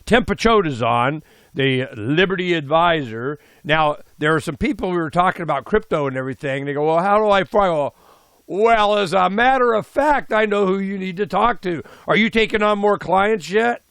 Tim Picciott is on, the LibertyAdvisor. Now, there are some people who were talking about crypto and everything. They go, well, how do I follow? Well, as a matter of fact, I know who you need to talk to. Are you taking on more clients yet?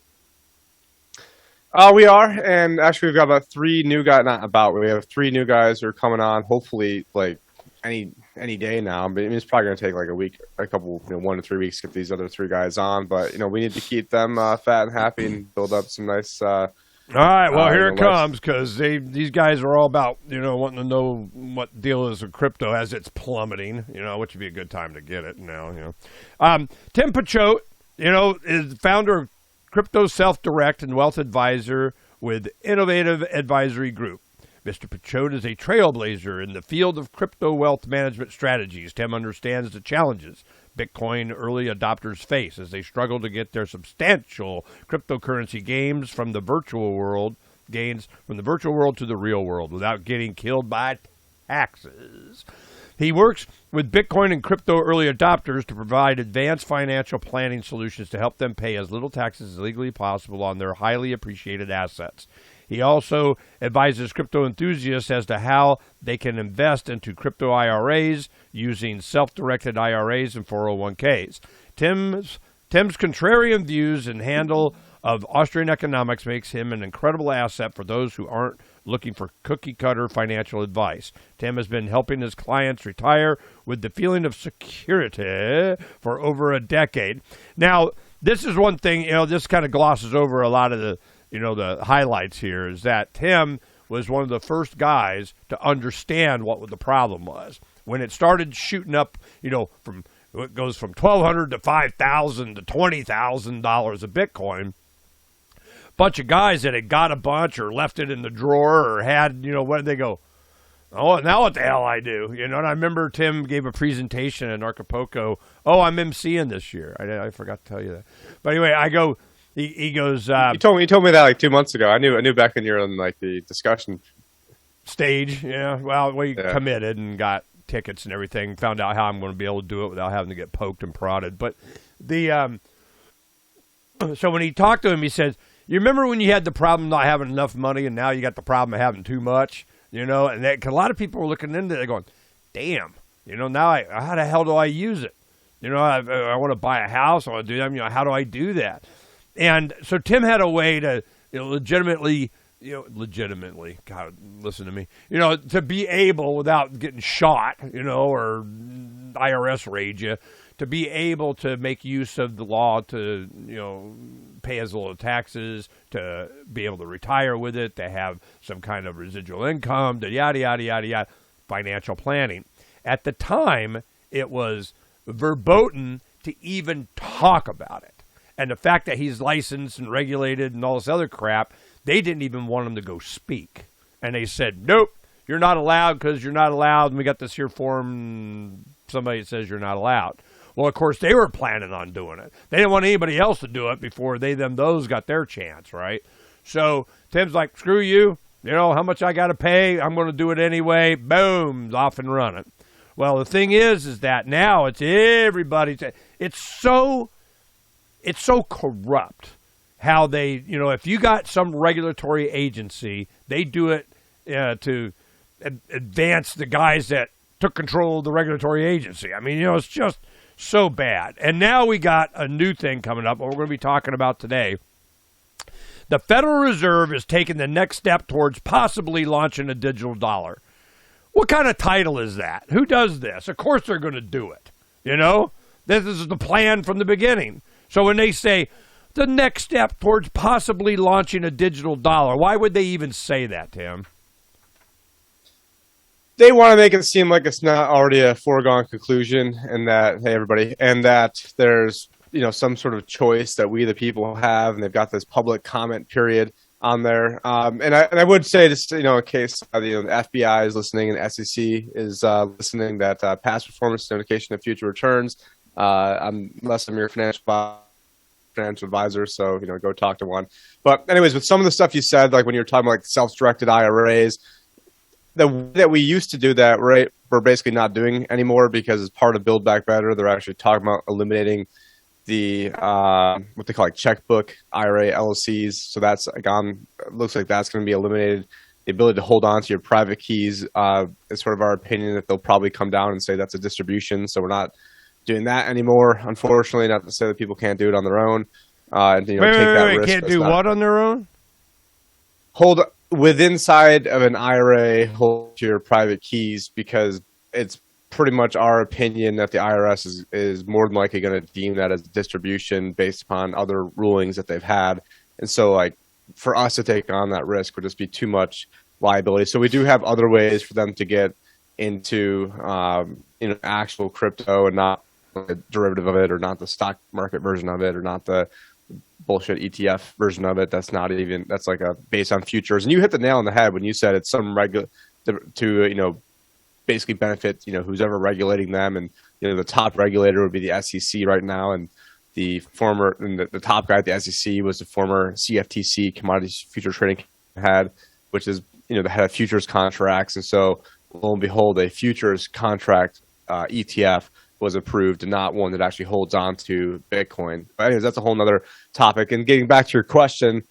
We are, and actually we've got about three new guys. We have three new guys who are coming on. Hopefully, like any day now. But it's probably going to take like a week, a couple, 1 to 3 weeks to get these other three guys on. But we need to keep them fat and happy and build up some nice. All right, well, here it comes, because these guys are all about, wanting to know what deal is with crypto as it's plummeting, which would be a good time to get it now, Tim Picciott, is the founder of Crypto Self-Direct and wealth advisor with Innovative Advisory Group. Mr. Picciott is a trailblazer in the field of crypto wealth management strategies. Tim understands the challenges Bitcoin early adopters face as they struggle to get their substantial cryptocurrency gains from the virtual world to the real world without getting killed by taxes. He works with Bitcoin and crypto early adopters to provide advanced financial planning solutions to help them pay as little taxes as legally possible on their highly appreciated assets. He also advises crypto enthusiasts as to how they can invest into crypto IRAs using self-directed IRAs and 401ks. Tim's contrarian views and handle of Austrian economics makes him an incredible asset for those who aren't looking for cookie-cutter financial advice. Tim has been helping his clients retire with the feeling of security for over a decade. Now, this is one thing, this kind of glosses over a lot of the the highlights here, is that Tim was one of the first guys to understand what the problem was. When it started shooting up, from it goes from $1,200 to $5,000 to $20,000 of Bitcoin, bunch of guys that had got a bunch or left it in the drawer or had, what did they go? Oh, now what the hell I do? And I remember Tim gave a presentation in Acapulco. Oh, I'm emceeing this year. I forgot to tell you that. But anyway, I go. He goes. You told me that like 2 months ago. I knew back when you were on like the discussion stage. Yeah. Well, we committed and got tickets and everything. Found out how I'm going to be able to do it without having to get poked and prodded. But so when he talked to him, he says, "You remember when you had the problem not having enough money, and now you got the problem of having too much?" And cause a lot of people were looking into it, they're going, "Damn, now how the hell do I use it? I want to buy a house. I want to do that. How do I do that?" And so Tim had a way to legitimately, God, listen to me, to be able, without getting shot, or IRS raid you, to be able to make use of the law to, pay as little taxes, to be able to retire with it, to have some kind of residual income, to yada, yada, yada, yada, financial planning. At the time, it was verboten to even talk about it. And the fact that he's licensed and regulated and all this other crap, they didn't even want him to go speak. And they said, nope, you're not allowed because you're not allowed. And we got this here form, somebody says you're not allowed. Well, of course, they were planning on doing it. They didn't want anybody else to do it before those got their chance, right? So Tim's like, screw you. How much I got to pay? I'm going to do it anyway. Boom, off and running. Well, the thing is that now it's everybody. It's so corrupt how they, if you got some regulatory agency, they do it to advance the guys that took control of the regulatory agency. I mean, it's just so bad. And now we got a new thing coming up, what we're going to be talking about today. The Federal Reserve is taking the next step towards possibly launching a digital dollar. What kind of title is that? Who does this? Of course they're going to do it. This is the plan from the beginning. So when they say the next step towards possibly launching a digital dollar, why would they even say that, Tim? They want to make it seem like it's not already a foregone conclusion, and that, hey, everybody, and that there's, some sort of choice that we, the people, have, and they've got this public comment period on there. And I would say, just, in case the FBI is listening and the SEC is listening, that past performance notification of future returns. Unless I'm your financial advisor, so go talk to one. But anyways, with some of the stuff you said, like when you're talking about like self-directed IRAs, the way that we used to do that, we're basically not doing anymore, because as part of Build Back Better, they're actually talking about eliminating the what they call like checkbook IRA LLCs. So that's gone. Looks like that's going to be eliminated. The ability to hold on to your private keys is sort of our opinion that they'll probably come down and say that's a distribution. So we're not doing that anymore. Unfortunately, not to say that people can't do it on their own. And take that risk. Can't do what on their own? Hold inside of an IRA, hold your private keys, because it's pretty much our opinion that the IRS is more than likely going to deem that as a distribution based upon other rulings that they've had. And so, like, for us to take on that risk would just be too much liability. So we do have other ways for them to get into actual crypto and not a derivative of it, or not the stock market version of it, or not the bullshit ETF version of it. That's like a based on futures. And you hit the nail on the head when you said it's some to basically benefit who's ever regulating them. And the top regulator would be the SEC right now, and the top guy at the SEC was the former CFTC, Commodities Future Trading Head, which is the head of futures contracts. And so lo and behold, a futures contract ETF was approved, and not one that actually holds on to Bitcoin. But anyways, that's a whole nother topic. And getting back to your question,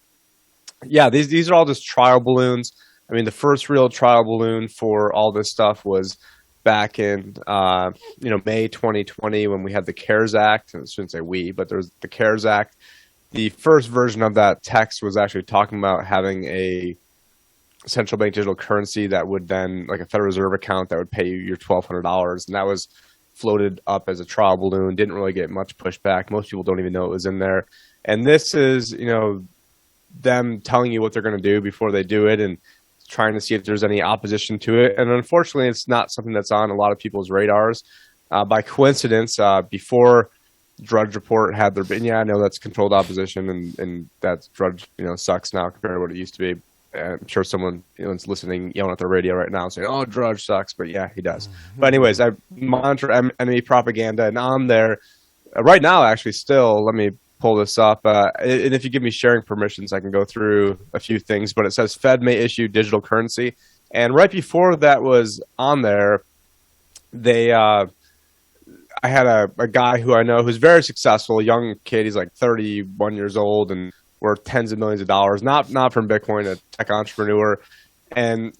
yeah, these are all just trial balloons. I mean, the first real trial balloon for all this stuff was back in May 2020 when we had the CARES Act. And I shouldn't say we, but there was the CARES Act. The first version of that text was actually talking about having a central bank digital currency that would then, like a Federal Reserve account that would pay you your $1,200, and that was floated up as a trial balloon. Didn't really get much pushback. Most people don't even know it was in there. And this is them telling you what they're going to do before they do it, and trying to see if there's any opposition to it. And unfortunately, it's not something that's on a lot of people's radars. By coincidence, before Drudge Report had their, and yeah, I know that's controlled opposition, and that Drudge sucks now compared to what it used to be. I'm sure someone is listening, yelling at their radio right now, saying, "Oh, Drudge sucks," but yeah, he does. But anyways, I monitor enemy propaganda, and on there right now, actually, still, let me pull this up. And if you give me sharing permissions, I can go through a few things. But it says Fed may issue digital currency, and right before that was on there, I had a guy who I know who's very successful, a young kid. He's like 31 years old and worth tens of millions of dollars, not from Bitcoin, a tech entrepreneur. And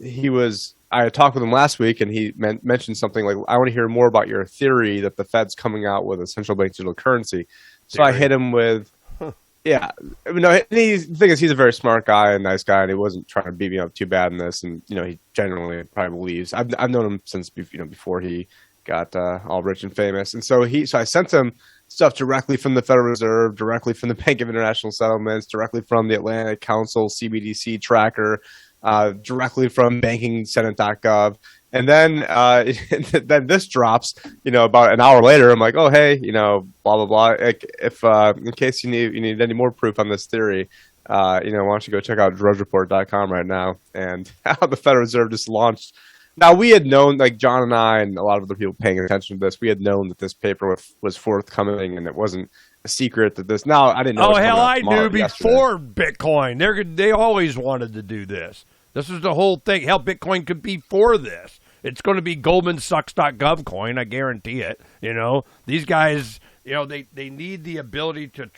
I had talked with him last week, and he mentioned something like, "I want to hear more about your theory that the Fed's coming out with a central bank digital currency." So I hit him with, yeah. The thing is, he's a very smart guy and nice guy, and he wasn't trying to beat me up too bad in this. And he genuinely probably believes. I've known him since before he got all rich and famous. And so I sent him stuff directly from the Federal Reserve, directly from the Bank of International Settlements, directly from the Atlantic Council CBDC Tracker, directly from bankingsenate.gov. And then then this drops, about an hour later. I'm like, "Oh, hey, blah blah blah. If in case you need any more proof on this theory, why don't you go check out drudgereport.com right now?" And how the Federal Reserve just launched. Now, we had known, like John and I and a lot of other people paying attention to this, we had known that this paper was forthcoming, and it wasn't a secret that this. Now, I didn't know. Oh, hell, I knew before Bitcoin. They always wanted to do this. This is the whole thing. Hell, Bitcoin could be for this. It's going to be goldmansucks.gov coin. I guarantee it. These guys, they need the ability to,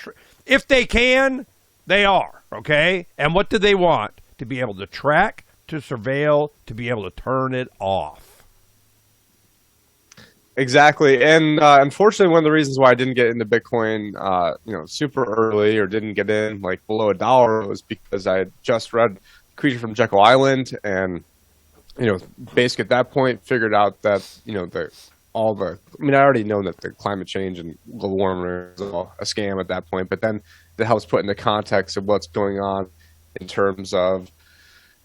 if they can, they are, okay? And what do they want? To be able to track, to surveil, to be able to turn it off. Exactly. And unfortunately, one of the reasons why I didn't get into Bitcoin, super early, or didn't get in like below $1, was because I had just read Creature from Jekyll Island, and basically at that point figured out that I already know that the climate change and global warming is all a scam at that point, but then that helps put in the context of what's going on in terms of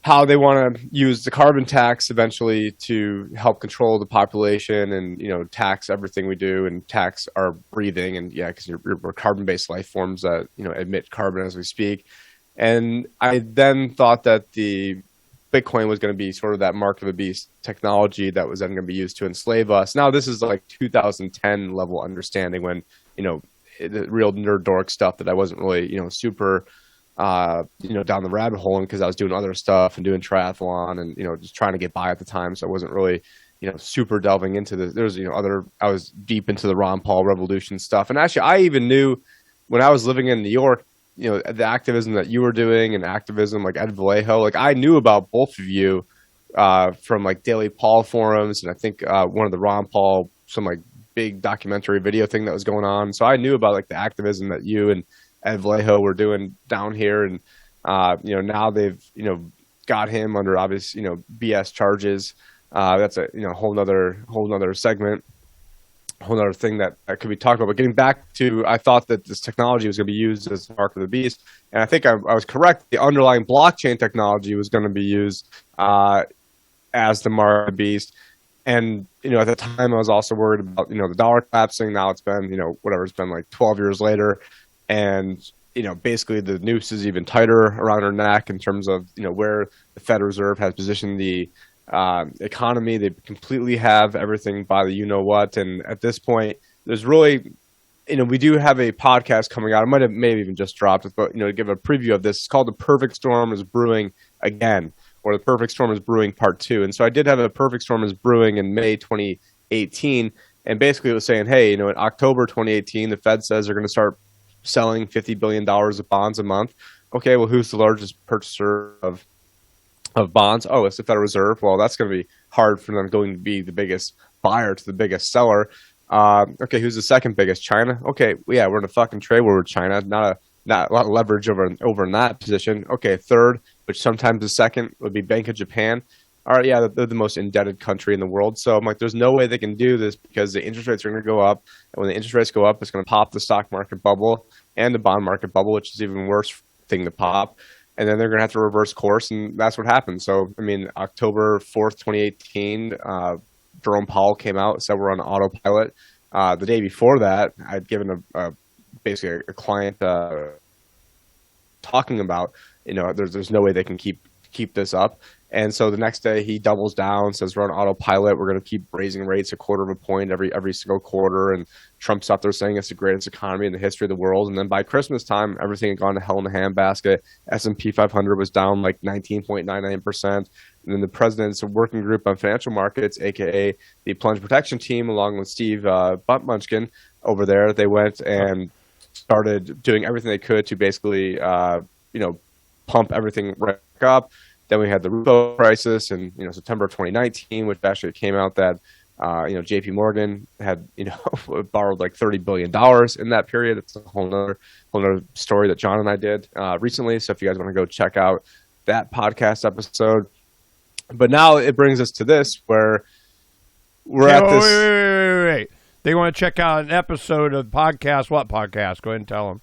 how they want to use the carbon tax eventually to help control the population and, tax everything we do and tax our breathing. And yeah, because we're carbon-based life forms that, emit carbon as we speak. And I then thought that the Bitcoin was going to be sort of that mark of the beast technology that was then going to be used to enslave us. Now, this is like 2010 level understanding, when, the real nerd dork stuff that I wasn't really, super down the rabbit hole, because I was doing other stuff and doing triathlon and, just trying to get by at the time. So I wasn't really super delving into this. There's, I was deep into the Ron Paul revolution stuff. And actually, I even knew when I was living in New York, the activism that you were doing and activism like Ed Vallejo, like I knew about both of you from like Daily Paul forums. And I think one of the Ron Paul, some like big documentary video thing that was going on. So I knew about like the activism that you and Ed Vallejo were doing down here. And, now they've, got him under obvious, BS charges. That's a whole nother segment, whole nother thing that could be talked about. But getting back to, I thought that this technology was going to be used as the mark of the beast, and I think I was correct. The underlying blockchain technology was going to be used as the mark of the beast. And at the time, I was also worried about the dollar collapsing. Now it's been it's been like 12 years later, and basically the noose is even tighter around her neck in terms of where the Federal Reserve has positioned the economy. They completely have everything by the what, and at this point there's really we do have a podcast coming out. I might have maybe even just dropped it, but to give a preview of this, it's called The Perfect Storm is Brewing Again, or The Perfect Storm is Brewing Part 2. And so I did have a Perfect Storm is Brewing in May 2018, and basically it was saying, hey, in October 2018 the Fed says they're going to start selling $50 billion of bonds a month. Okay, well, who's the largest purchaser of bonds? Oh, it's the Federal Reserve. Well, that's going to be hard for them going to be the biggest buyer to the biggest seller. Okay, who's the second biggest? China. Okay, well, yeah, we're in a fucking trade war with China. Not a lot of leverage over in that position. Okay, third, which sometimes the second would be Bank of Japan. All right, yeah, they're the most indebted country in the world. So I'm like, there's no way they can do this because the interest rates are going to go up. And when the interest rates go up, it's going to pop the stock market bubble and the bond market bubble, which is even worse thing to pop. And then they're going to have to reverse course, and that's what happened. So, October 4th, 2018, Jerome Powell came out and said we're on autopilot. The day before that, I'd given basically a client talking about, there's no way they can keep this up. And so the next day he doubles down, says we're on autopilot. We're going to keep raising rates a quarter of a point every single quarter. And Trump's out there saying it's the greatest economy in the history of the world. And then by Christmas time, everything had gone to hell in a handbasket. S&P 500 was down like 19.99%. And then the president's working group on financial markets, aka the Plunge Protection Team, along with Steve Buntmunchkin over there, they went and started doing everything they could to basically, pump everything right up. Then we had the repo crisis in September of 2019, which actually came out that J.P. Morgan had borrowed like $30 billion in that period. It's a whole nother story that John and I did recently. So if you guys want to go check out that podcast episode, but now it brings us to this where we're at this. Wait. They want to check out an episode of podcast. What podcast? Go ahead and tell them.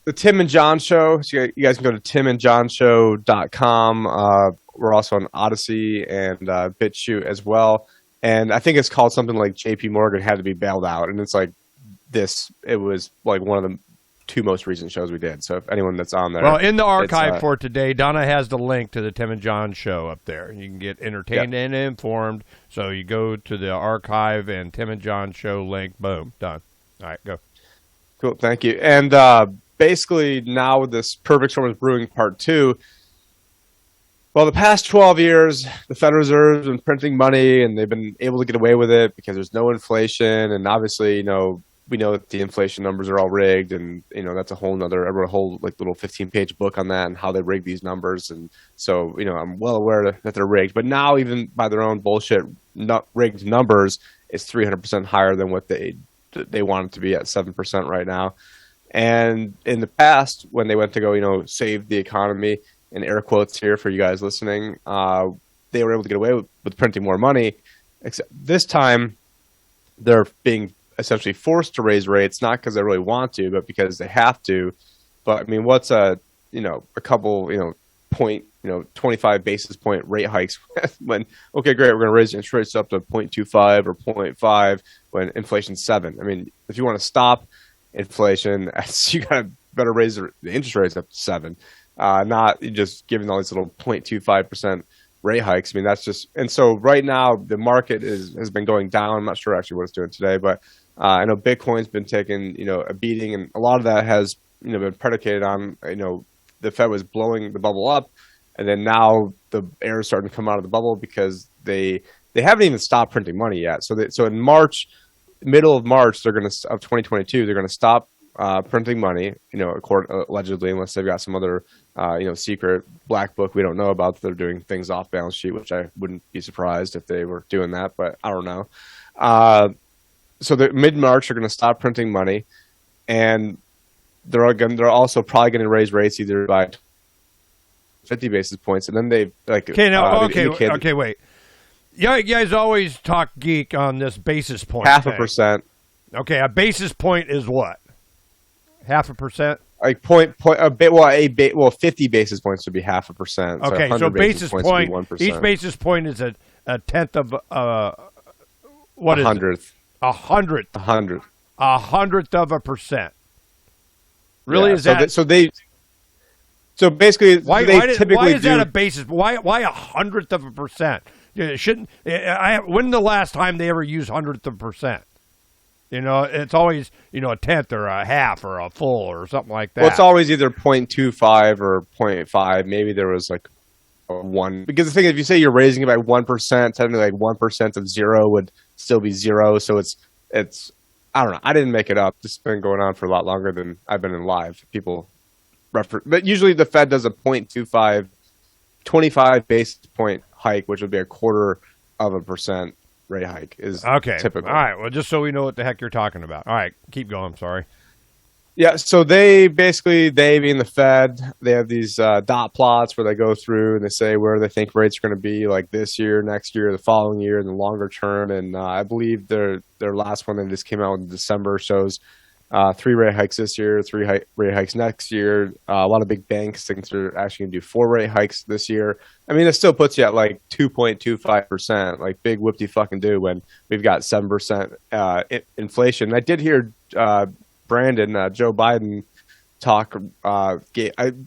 The Tim and John Show. So you guys can go to timandjohnshow.com. We're also on Odyssey and BitChute as well. And I think it's called something like JP Morgan had to be bailed out. And it's like this. It was like one of the two most recent shows we did. So if anyone that's on there. Well, in the archive for today, Donna has the link to the Tim and John Show up there. You can get entertained and informed. So you go to the archive and Tim and John Show link. Boom. Done. All right, go. Cool. Thank you. And basically now with this Perfect Storm is Brewing Part 2, well, the past 12 years, the Federal Reserve has been printing money, and they've been able to get away with it because there's no inflation. And obviously, we know that the inflation numbers are all rigged, and that's a whole like little 15-page book on that and how they rig these numbers. And so, I'm well aware that they're rigged. But now, even by their own bullshit rigged numbers, it's 300% higher than what they want it to be at 7% right now. And in the past, when they went to go, save the economy, in air quotes here for you guys listening, they were able to get away with printing more money. Except this time, they're being essentially forced to raise rates, not because they really want to, but because they have to. But I mean, what's a couple, 25 basis point rate hikes when, okay, great, we're going to raise the interest rates up to 0.25 or 0.5 when inflation's 7. I mean, if you want to stop inflation, you got to better raise the interest rates up to 7, not just giving all these little 0.25% rate hikes. I mean, that's just, and so right now the market has been going down. I'm not sure actually what it's doing today, but I know Bitcoin's been taking, a beating, and a lot of that has, been predicated on, the Fed was blowing the bubble up, and then now the air is starting to come out of the bubble because they they haven't even stopped printing money yet. So in March, middle of March, of 2022, they're gonna stop printing money. Allegedly, unless they've got some other secret black book we don't know about. They're doing things off balance sheet, which I wouldn't be surprised if they were doing that, but I don't know. So mid-March, they're going to stop printing money, and they're also probably going to raise rates either by 50 basis points, and then wait. Yeah, you guys always talk geek on this basis point. 0.5%. Okay, a basis point is what? 0.5%. Like 50 basis points would be 0.5%. Okay, so basis point. Each basis point is a tenth of what is hundredth. A hundredth. A hundredth. A hundredth of a percent. Really, yeah, is that? So basically, why is that a basis? Why a hundredth of a percent? It shouldn't. When the last time they ever used hundredth of a percent? It's always, a tenth or a half or a full or something like that. Well, it's always either 0.25 or 0.5. Maybe there was like a 1. Because the thing is, if you say you're raising it by 1%, technically like 1% of 0 would still be 0. So it's I don't know. I didn't make it up. This has been going on for a lot longer than I've been in live. People but usually the Fed does a 0.25, 25 basis point hike, which would be 1/4% rate hike is typical. All right. Well, just so we know what the heck you're talking about. All right. Keep going. Sorry. Yeah. So they being the Fed, they have these dot plots where they go through and they say where they think rates are going to be like this year, next year, the following year, and the longer term. And I believe their last one that just came out in December shows 3 rate hikes this year, 3 rate hikes next year. A lot of big banks think they're actually going to do 4 rate hikes this year. I mean, it still puts you at like 2.25%, like big whoopty fucking do when we've got 7% inflation. I did hear Brandon, Joe Biden talk. I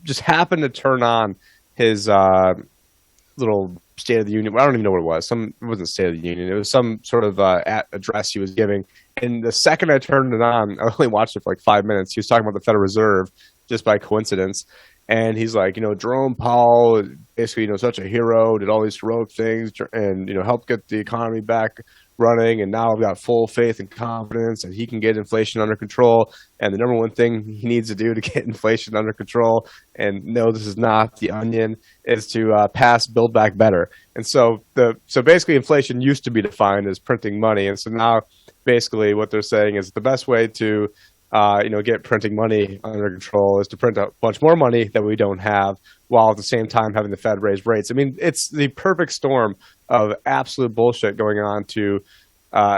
just happened to turn on his little State of the Union. I don't even know what it was. It wasn't State of the Union. It was some sort of address he was giving. And the second I turned it on, I only watched it for like 5 minutes. He was talking about the Federal Reserve just by coincidence. And he's like, Jerome Powell, basically, such a hero, did all these heroic things and, helped get the economy back running. And now I've got full faith and confidence that he can get inflation under control. And the number one thing he needs to do to get inflation under control, and no, this is not the Onion, is to pass Build Back Better. And so basically inflation used to be defined as printing money. And so now basically what they're saying is the best way to get printing money under control is to print a bunch more money that we don't have, while at the same time having the Fed raise rates. I mean, it's the perfect storm of absolute bullshit going on to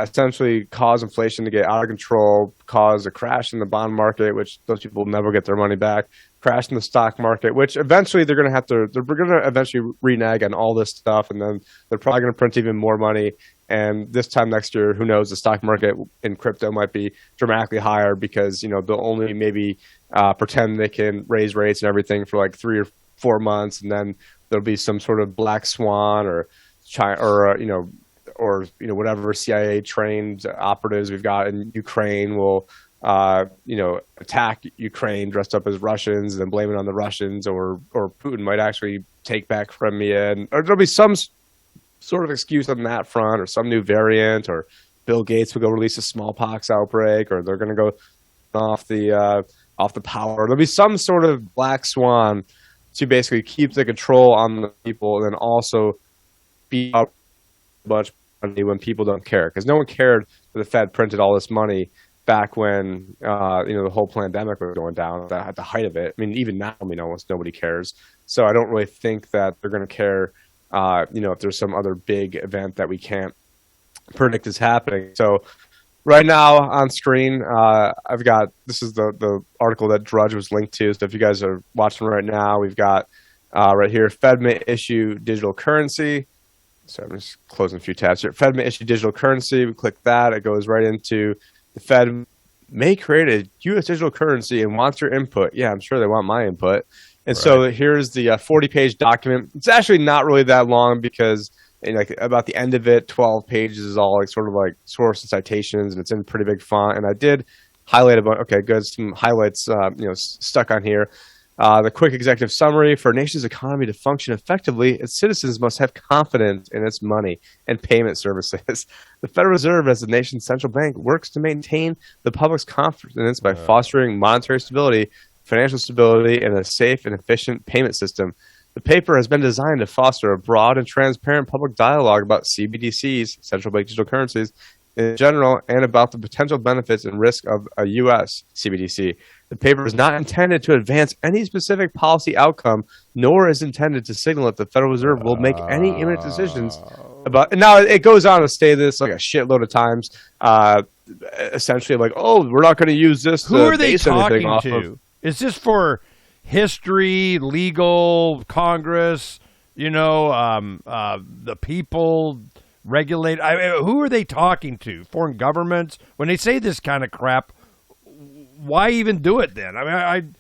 essentially cause inflation to get out of control, cause a crash in the bond market, which those people will never get their money back, crash in the stock market, which eventually they're going to eventually renege on all this stuff, and then they're probably going to print even more money. And this time next year, who knows, the stock market in crypto might be dramatically higher because, they'll only maybe pretend they can raise rates and everything for like 3 or 4 months. And then there'll be some sort of black swan or China or whatever CIA trained operatives we've got in Ukraine will, attack Ukraine dressed up as Russians and then blame it on the Russians, or Putin might actually take back Crimea, or there'll be some sort of excuse on that front, or some new variant, or Bill Gates will go release a smallpox outbreak, or they're going to go off the power. There'll be some sort of black swan to basically keep the control on the people, and then also be out a bunch of money when people don't care, because no one cared that the Fed printed all this money back when the whole pandemic was going down at the height of it. I mean, even now, almost nobody cares. So I don't really think that they're going to care. If there's some other big event that we can't predict is happening. So right now on screen, I've got, this is the article that Drudge was linked to. So if you guys are watching right now, we've got right here, Fed may issue digital currency. So I'm just closing a few tabs here. Fed may issue digital currency. We click that. It goes right into the Fed may create a U.S. digital currency and wants your input. Yeah, I'm sure they want my input. And right. So here's the 40-page document. It's actually not really that long because about the end of it, 12 pages is all sort of source and citations, and it's in pretty big font. And I did highlight a bunch. Okay, good. Some highlights, stuck on here. The quick executive summary: for a nation's economy to function effectively, its citizens must have confidence in its money and payment services. The Federal Reserve, as the nation's central bank, works to maintain the public's confidence by fostering monetary stability, financial stability, and a safe and efficient payment system. The paper has been designed to foster a broad and transparent public dialogue about CBDCs, central bank digital currencies, in general, and about the potential benefits and risk of a U.S. CBDC. The paper is not intended to advance any specific policy outcome, nor is intended to signal that the Federal Reserve will make any imminent decisions about. And now it goes on to say this like a shitload of times, essentially like, "Oh, we're not going to use this." Who are they talking to? Is this for history, legal, Congress? The people. Regulate. Who are they talking to? Foreign governments? When they say this kind of crap, why even do it then? I mean,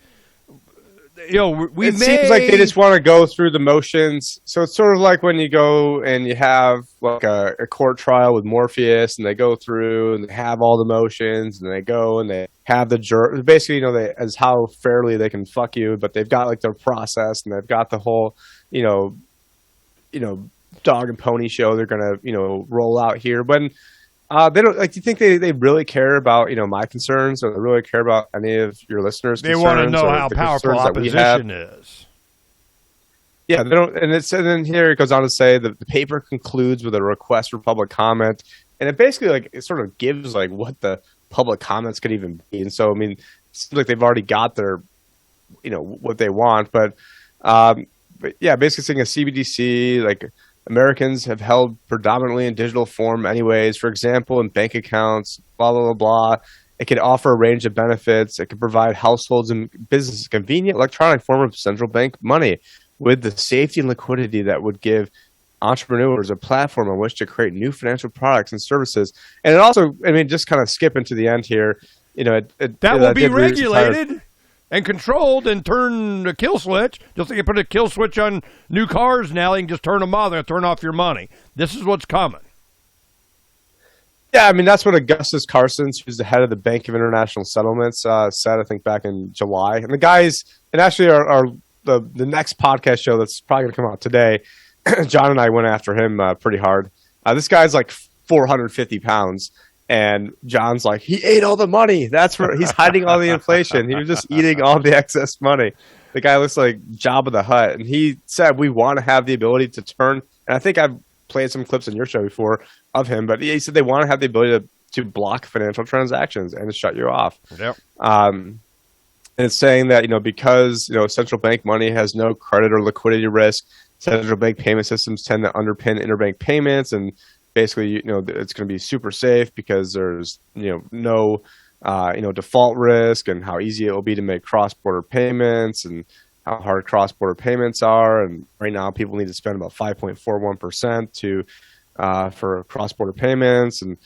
it seems like they just want to go through the motions. So it's sort of like when you go and you have like a court trial with Morpheus, and they go through and they have all the motions, and they go and they have the juror. Basically, as how fairly they can fuck you, but they've got like their process, and they've got the whole, dog and pony show they're gonna roll out here. When they don't, like, do you think they really care about my concerns, or they really care about any of your listeners' they concerns? Want to know how powerful opposition is. Yeah, they don't. And then here it goes on to say that the paper concludes with a request for public comment, and it basically it sort of gives like what the public comments could even be. And so I mean, it seems like they've already got their what they want, but yeah, basically saying a CBDC, like, Americans have held predominantly in digital form anyways. For example, in bank accounts, blah, blah, blah, blah. It can offer a range of benefits. It can provide households and businesses a convenient electronic form of central bank money with the safety and liquidity that would give entrepreneurs a platform on which to create new financial products and services. And it also, I mean, just kind of skipping to the end here, that will be regulated and controlled and turn the kill switch. Just like you put a kill switch on new cars now, you can just turn them on and turn off your money. This is what's coming. Yeah, I mean, that's what Augustus Carstens, who's the head of the Bank of International Settlements, said, I think, back in July. And the guys, and actually the next podcast show that's probably going to come out today, John and I went after him pretty hard. This guy's like 450 pounds. And John's like, he ate all the money. That's where he's hiding all the inflation. He was just eating all the excess money. The guy looks like Jabba the Hutt. And he said, we want to have the ability to turn. And I think I've played some clips on your show before of him. But he said they want to have the ability to block financial transactions and to shut you off. Yep. And it's saying that, because, central bank money has no credit or liquidity risk, central bank payment systems tend to underpin interbank payments, and basically, it's going to be super safe because there's, no, default risk, and how easy it will be to make cross-border payments, and how hard cross-border payments are. And right now, people need to spend about 5.41% for cross-border payments, and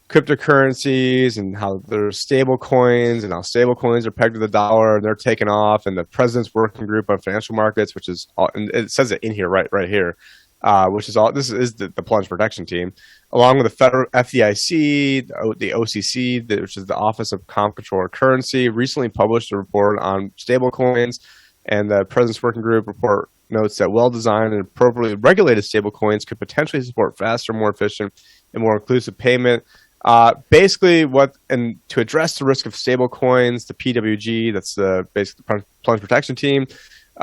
cryptocurrencies, and how there's stable coins, and how stable coins are pegged to the dollar, and they're taken off. And the President's Working Group on Financial Markets, which is, and it says it in here, right here. Which is all. This is the plunge protection team, along with the federal FDIC, the OCC, which is the Office of Comptroller of Currency, recently published a report on stablecoins, and the President's Working Group report notes that well-designed and appropriately regulated stablecoins could potentially support faster, more efficient, and more inclusive payment. Basically, and to address the risk of stablecoins, the PWG, that's the basic plunge protection team,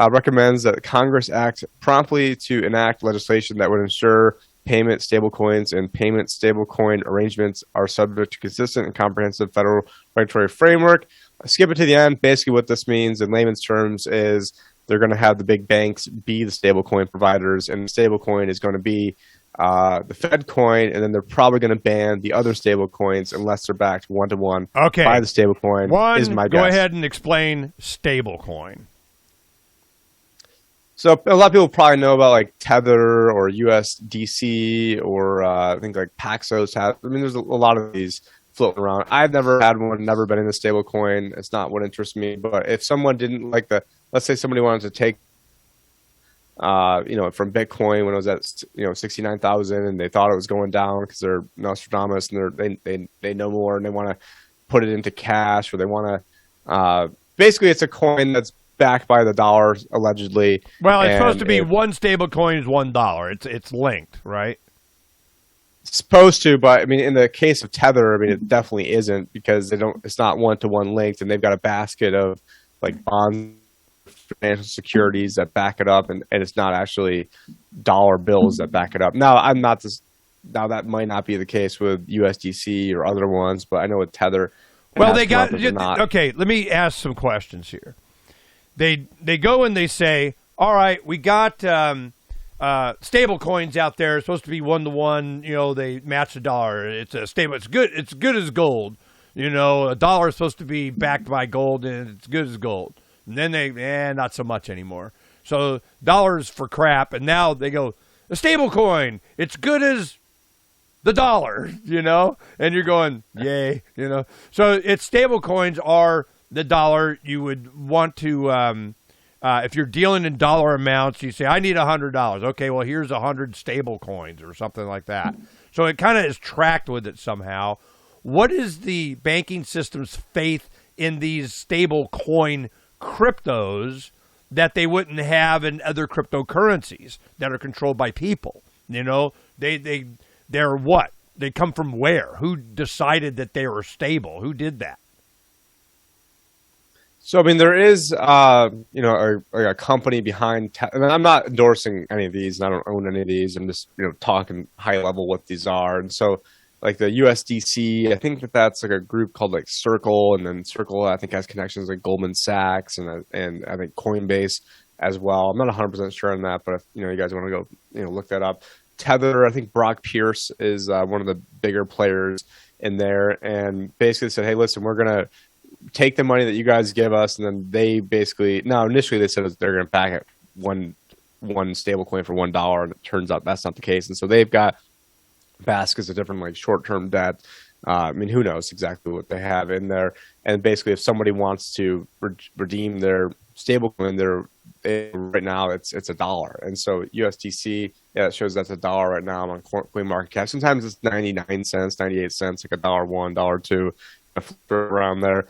recommends that Congress act promptly to enact legislation that would ensure payment stablecoins and payment stablecoin arrangements are subject to consistent and comprehensive federal regulatory framework. Skip it to the end. Basically, what this means in layman's terms is they're going to have the big banks be the stablecoin providers, and the stablecoin is going to be the Fed coin, and then they're probably going to ban the other stablecoins unless they're backed one-to-one by the stablecoin. Is my guess. Go ahead and explain stablecoin. So a lot of people probably know about like Tether or USDC or I think like Paxos. There's a lot of these floating around. I've never had one, never been in a stable coin. It's not what interests me. But if someone didn't like let's say somebody wanted to take, from Bitcoin when it was at 69,000, and they thought it was going down because they're Nostradamus and they know more, and they want to put it into cash, or they want to basically it's a coin that's backed by the dollar allegedly. Well, it's supposed to be one stable coin is $1. It's linked, right? Supposed to, but I mean, in the case of Tether, I mean, it definitely isn't, because they don't. It's not one-to-one linked, and they've got a basket of like bonds, financial securities that back it up, and it's not actually dollar bills that back it up. Now, Now that might not be the case with USDC or other ones, but I know with Tether. Well, they got okay. Let me ask some questions here. They go and they say, all right, we got stable coins out there. It's supposed to be 1-to-1. You know, they match the dollar. It's a stable. It's good. It's good as gold. You know, a dollar is supposed to be backed by gold, and it's good as gold. And then they, not so much anymore. So dollars for crap, and now they go a stable coin. It's good as the dollar, you know, and you're going, yay, you know. So it's stable coins are the dollar. You would want to, if you're dealing in dollar amounts, you say, I need $100. Okay, well, here's 100 stable coins or something like that. So it kind of is tracked with it somehow. What is the banking system's faith in these stable coin cryptos that they wouldn't have in other cryptocurrencies that are controlled by people? You know, they're what? They come from where? Who decided that they were stable? Who did that? So, I mean, there is, a company behind. And I'm not endorsing any of these, and I don't own any of these. I'm just, talking high level what these are. And so, like the USDC, I think that's like a group called like Circle, and then Circle, I think, has connections like Goldman Sachs and I think Coinbase as well. I'm not 100% sure on that, but if you guys want to go, look that up. Tether, I think Brock Pierce is one of the bigger players in there, and basically said, hey, listen, we're going to take the money that you guys give us, and then they basically, initially they said they're going to back it one stable coin for $1, and it turns out that's not the case. And so they've got baskets of different like short-term debt. I mean, who knows exactly what they have in there. And basically, if somebody wants to redeem their stable coin, right now it's $1. And so USDC, it shows that's $1 right now on CoinMarketCap. Sometimes it's 99 cents, 98 cents, like $1, $1, $2, around there.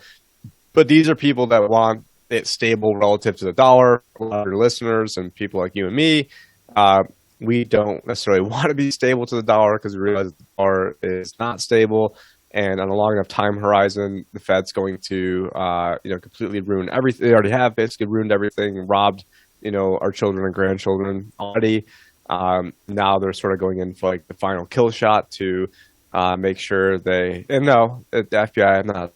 But these are people that want it stable relative to the dollar. A lot of your listeners and people like you and me, we don't necessarily want to be stable to the dollar because we realize the dollar is not stable. And on a long enough time horizon, the Fed's going to, completely ruin everything. They already have basically ruined everything, robbed, our children and grandchildren already. Now they're sort of going in for like the final kill shot to make sure the FBI, I'm not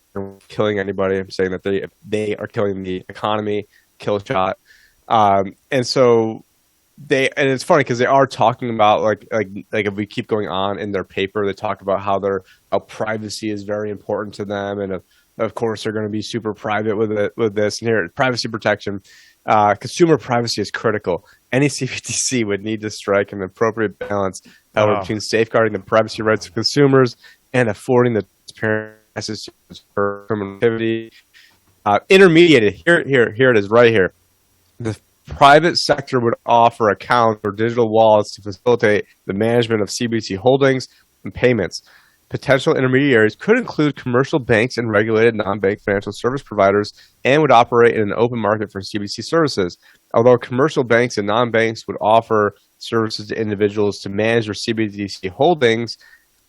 killing anybody. I'm saying that they are killing the economy, kill shot. And so and it's funny because they are talking about like if we keep going on in their paper, they talk about how privacy is very important to them, and of course they're going to be super private with this. And here, privacy protection, consumer privacy is critical. Any CBDC would need to strike an appropriate balance between safeguarding the privacy rights of consumers and affording the transparent access for criminal activity. Intermediated here it is right here. The private sector would offer accounts or digital wallets to facilitate the management of CBDC holdings and payments. Potential intermediaries could include commercial banks and regulated non-bank financial service providers, and would operate in an open market for CBDC services. Although commercial banks and non-banks would offer services to individuals to manage their CBDC holdings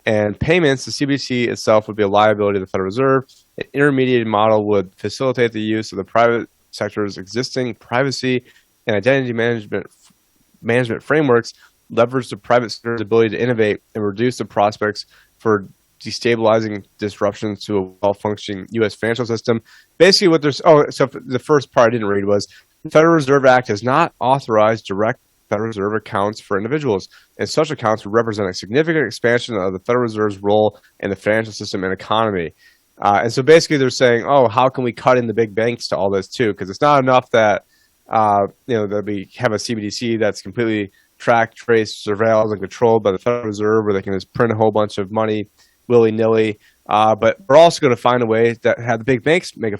and payments, the CBDC itself would be a liability of the Federal Reserve. An intermediated model would facilitate the use of the private sector's existing privacy and identity management frameworks, leverage the private sector's ability to innovate, and reduce the prospects for destabilizing disruptions to a well-functioning U.S. financial system. Basically, so the first part I didn't read was the Federal Reserve Act has not authorized direct Federal Reserve accounts for individuals, and such accounts would represent a significant expansion of the Federal Reserve's role in the financial system and economy. And so basically they're saying, how can we cut in the big banks to all this too? Because it's not enough that that we have a CBDC that's completely tracked, traced, surveilled, and controlled by the Federal Reserve, where they can just print a whole bunch of money willy-nilly. But we're also going to find a way that have the big banks make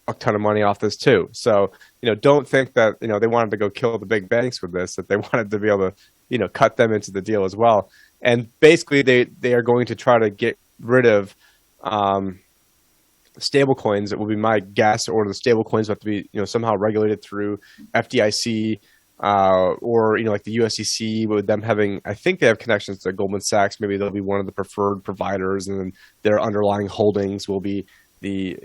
a ton of money off this too. So, don't think that, they wanted to go kill the big banks with this, that they wanted to be able to, cut them into the deal as well. And basically they are going to try to get rid of stablecoins, it will be my guess, or the stablecoins have to be somehow regulated through FDIC, or like the USDC, with them having, I think they have connections to Goldman Sachs. Maybe they'll be one of the preferred providers, and then their underlying holdings will be the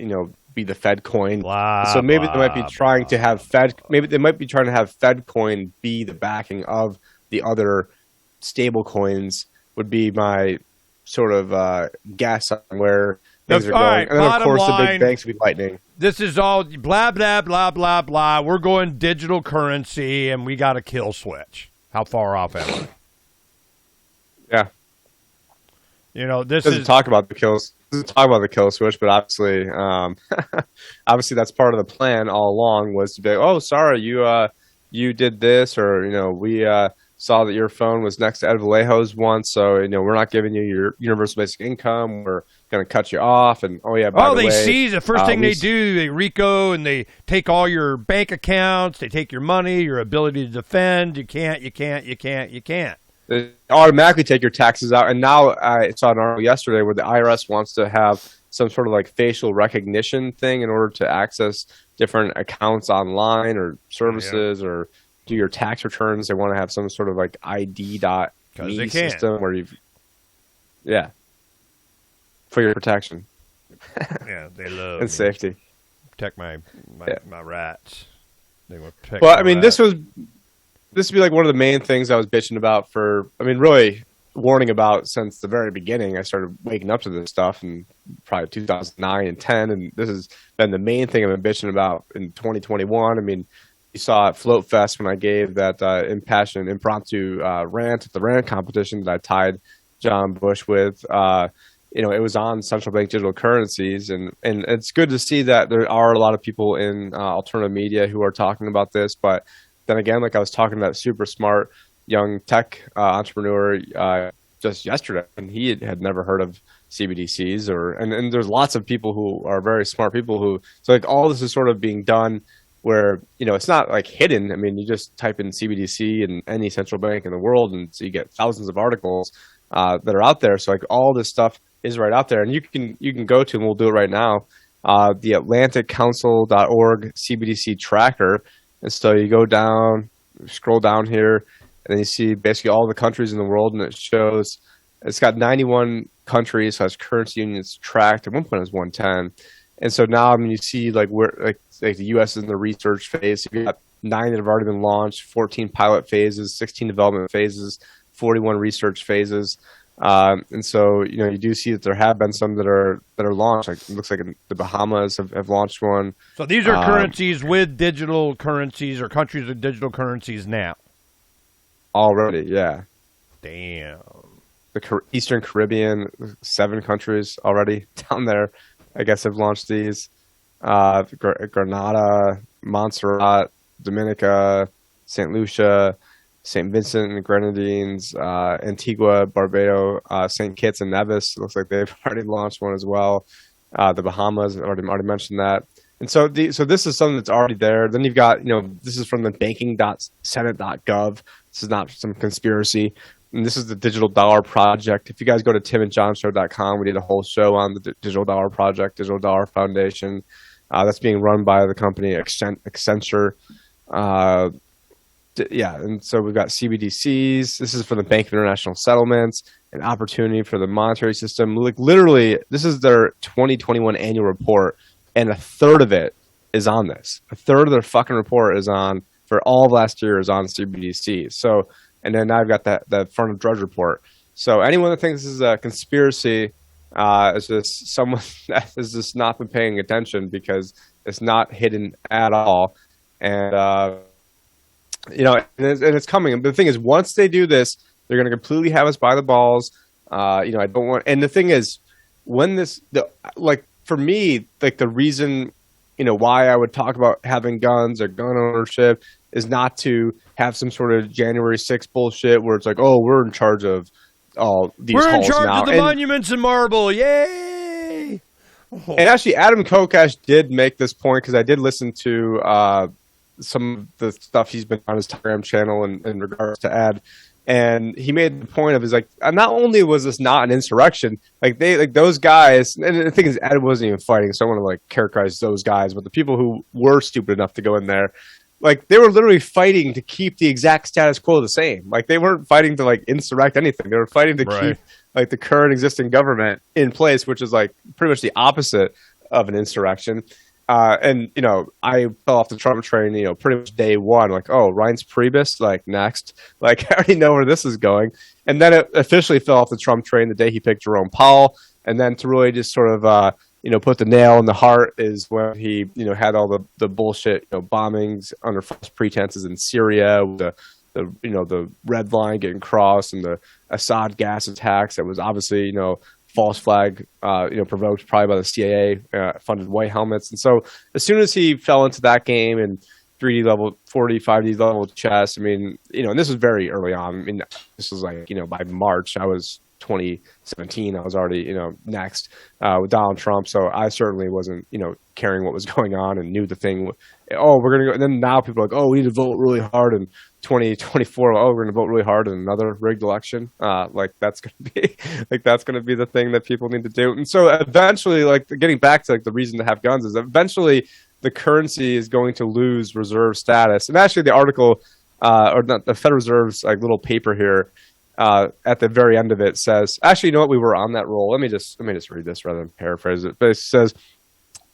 Fed coin. So maybe they might be trying to have Fed coin be the backing of the other stable coins, would be my sort of guess on where things are going. Right, and then of course the big banks will be Lightning. This is all blah, blah, blah, blah, blah. We're going digital currency, and we got a kill switch. How far off am I? Yeah. This doesn't talk about the kills. Doesn't talk about the kill switch, but obviously, obviously that's part of the plan all along, was to be like, oh, sorry, you did this, or we saw that your phone was next to Ed Vallejo's once, so we're not giving you your universal basic income. We're going to cut you off. And by the way, seize the first thing they do. They RICO, and they take all your bank accounts. They take your money, your ability to defend. You can't. They automatically take your taxes out. And now I saw an article yesterday where the IRS wants to have some sort of like facial recognition thing in order to access different accounts online or services, or do your tax returns. They want to have some sort of like ID.me system where for your protection. They love and safety. Protect my rats. They will protect. Well, I mean, this would be like one of the main things I was bitching about really warning about since the very beginning. I started waking up to this stuff in probably 2009 and 10, and this has been the main thing I've been bitching about in 2021. I mean, you saw at Float Fest when I gave that impassioned impromptu rant at the rant competition that I tied John Bush with. It was on central bank digital currencies, and it's good to see that there are a lot of people in alternative media who are talking about this. But then again, like I was talking to that super smart young tech entrepreneur just yesterday, and he had never heard of CBDCs, and there's lots of people who are very smart people so like all this is sort of being done where it's not like hidden. I mean, you just type in CBDC in any central bank in the world, and so you get thousands of articles that are out there. So like all this stuff is right out there, and you can go to, and we'll do it right now, the AtlanticCouncil.org CBDC Tracker. And so you go down, scroll down here, and then you see basically all the countries in the world, and it shows it's got 91 countries, has currency unions tracked. At one point it was 110. And so now, I mean, you see like where like the U.S. is in the research phase. You've got 9 that have already been launched, 14 pilot phases, 16 development phases, 41 research phases. And so, you do see that there have been some that are launched. Like it looks like the Bahamas have launched one. So these are currencies with digital currencies, or countries with digital currencies now. Already, yeah. Damn. The Eastern Caribbean, 7 countries already down there, I guess, have launched these. Grenada, Montserrat, Dominica, St. Lucia, St. Vincent and Grenadines, Antigua, Barbados, St. Kitts and Nevis. Looks like they've already launched one as well. The Bahamas, already mentioned that. And so this is something that's already there. Then you've got, this is from the banking.senate.gov. This is not some conspiracy. And this is the Digital Dollar Project. If you guys go to timandjohnshow.com, we did a whole show on the Digital Dollar Project, Digital Dollar Foundation. That's being run by the company Accenture. And so we've got CBDCs. This is for the Bank of International Settlements, an opportunity for the monetary system. Like literally, this is their 2021 annual report, and a third of it is on this. A third of their fucking report is on, for all of last year, is on CBDCs. So, and then I've got that front of Drudge report. So anyone that thinks this is a conspiracy is just someone that has just not been paying attention, because it's not hidden at all. And, and it's coming. But the thing is, once they do this, they're going to completely have us by the balls. I don't want, and the thing is, when for me, like the reason, why I would talk about having guns or gun ownership is not to have some sort of January 6th bullshit where it's like, oh, we're in charge of all these halls now. We're in charge of the monuments in marble. Yay! Oh. And actually, Adam Kokesh did make this point, because I did listen to some of the stuff he's been on his Telegram channel in regards to Ed. And he made the point of, is like, not only was this not an insurrection, like those guys, and the thing is, Ed wasn't even fighting, so I want to like characterize those guys, but the people who were stupid enough to go in there, like they were literally fighting to keep the exact status quo the same. Like they weren't fighting to like insurrect anything. They were fighting to keep like the current existing government in place, which is like pretty much the opposite of an insurrection. And, you know, I fell off the Trump train, you know, pretty much day one, like, oh, Reince Priebus, like next, like I already know where this is going. And then it officially fell off the Trump train the day he picked Jerome Powell. And then to really just sort of, you know, put the nail in the heart is when he, you know, had all the bullshit, you know, bombings under false pretenses in Syria, the you know, the red line getting crossed and the Assad gas attacks that was obviously, you know, false flag, you know, provoked probably by the CIA funded white helmets. And so as soon as he fell into that game and 3D level, 45D level chess, I mean, you know, and this was very early on. I mean, this was like, you know, by March, I was 2017, I was already, you know, next with Donald Trump. So I certainly wasn't, you know, caring what was going on and knew the thing. Oh, we're going to go. And then now people are like, oh, we need to vote really hard in 2024. Oh, we're going to vote really hard in another rigged election. Like that's going to be like, that's going to be the thing that people need to do. And so eventually, like getting back to like the reason to have guns is eventually the currency is going to lose reserve status. And actually the article, or not, the Federal Reserve's like little paper here, at the very end of it says, actually, you know what? We were on that roll. Let me just read this rather than paraphrase it. But it says,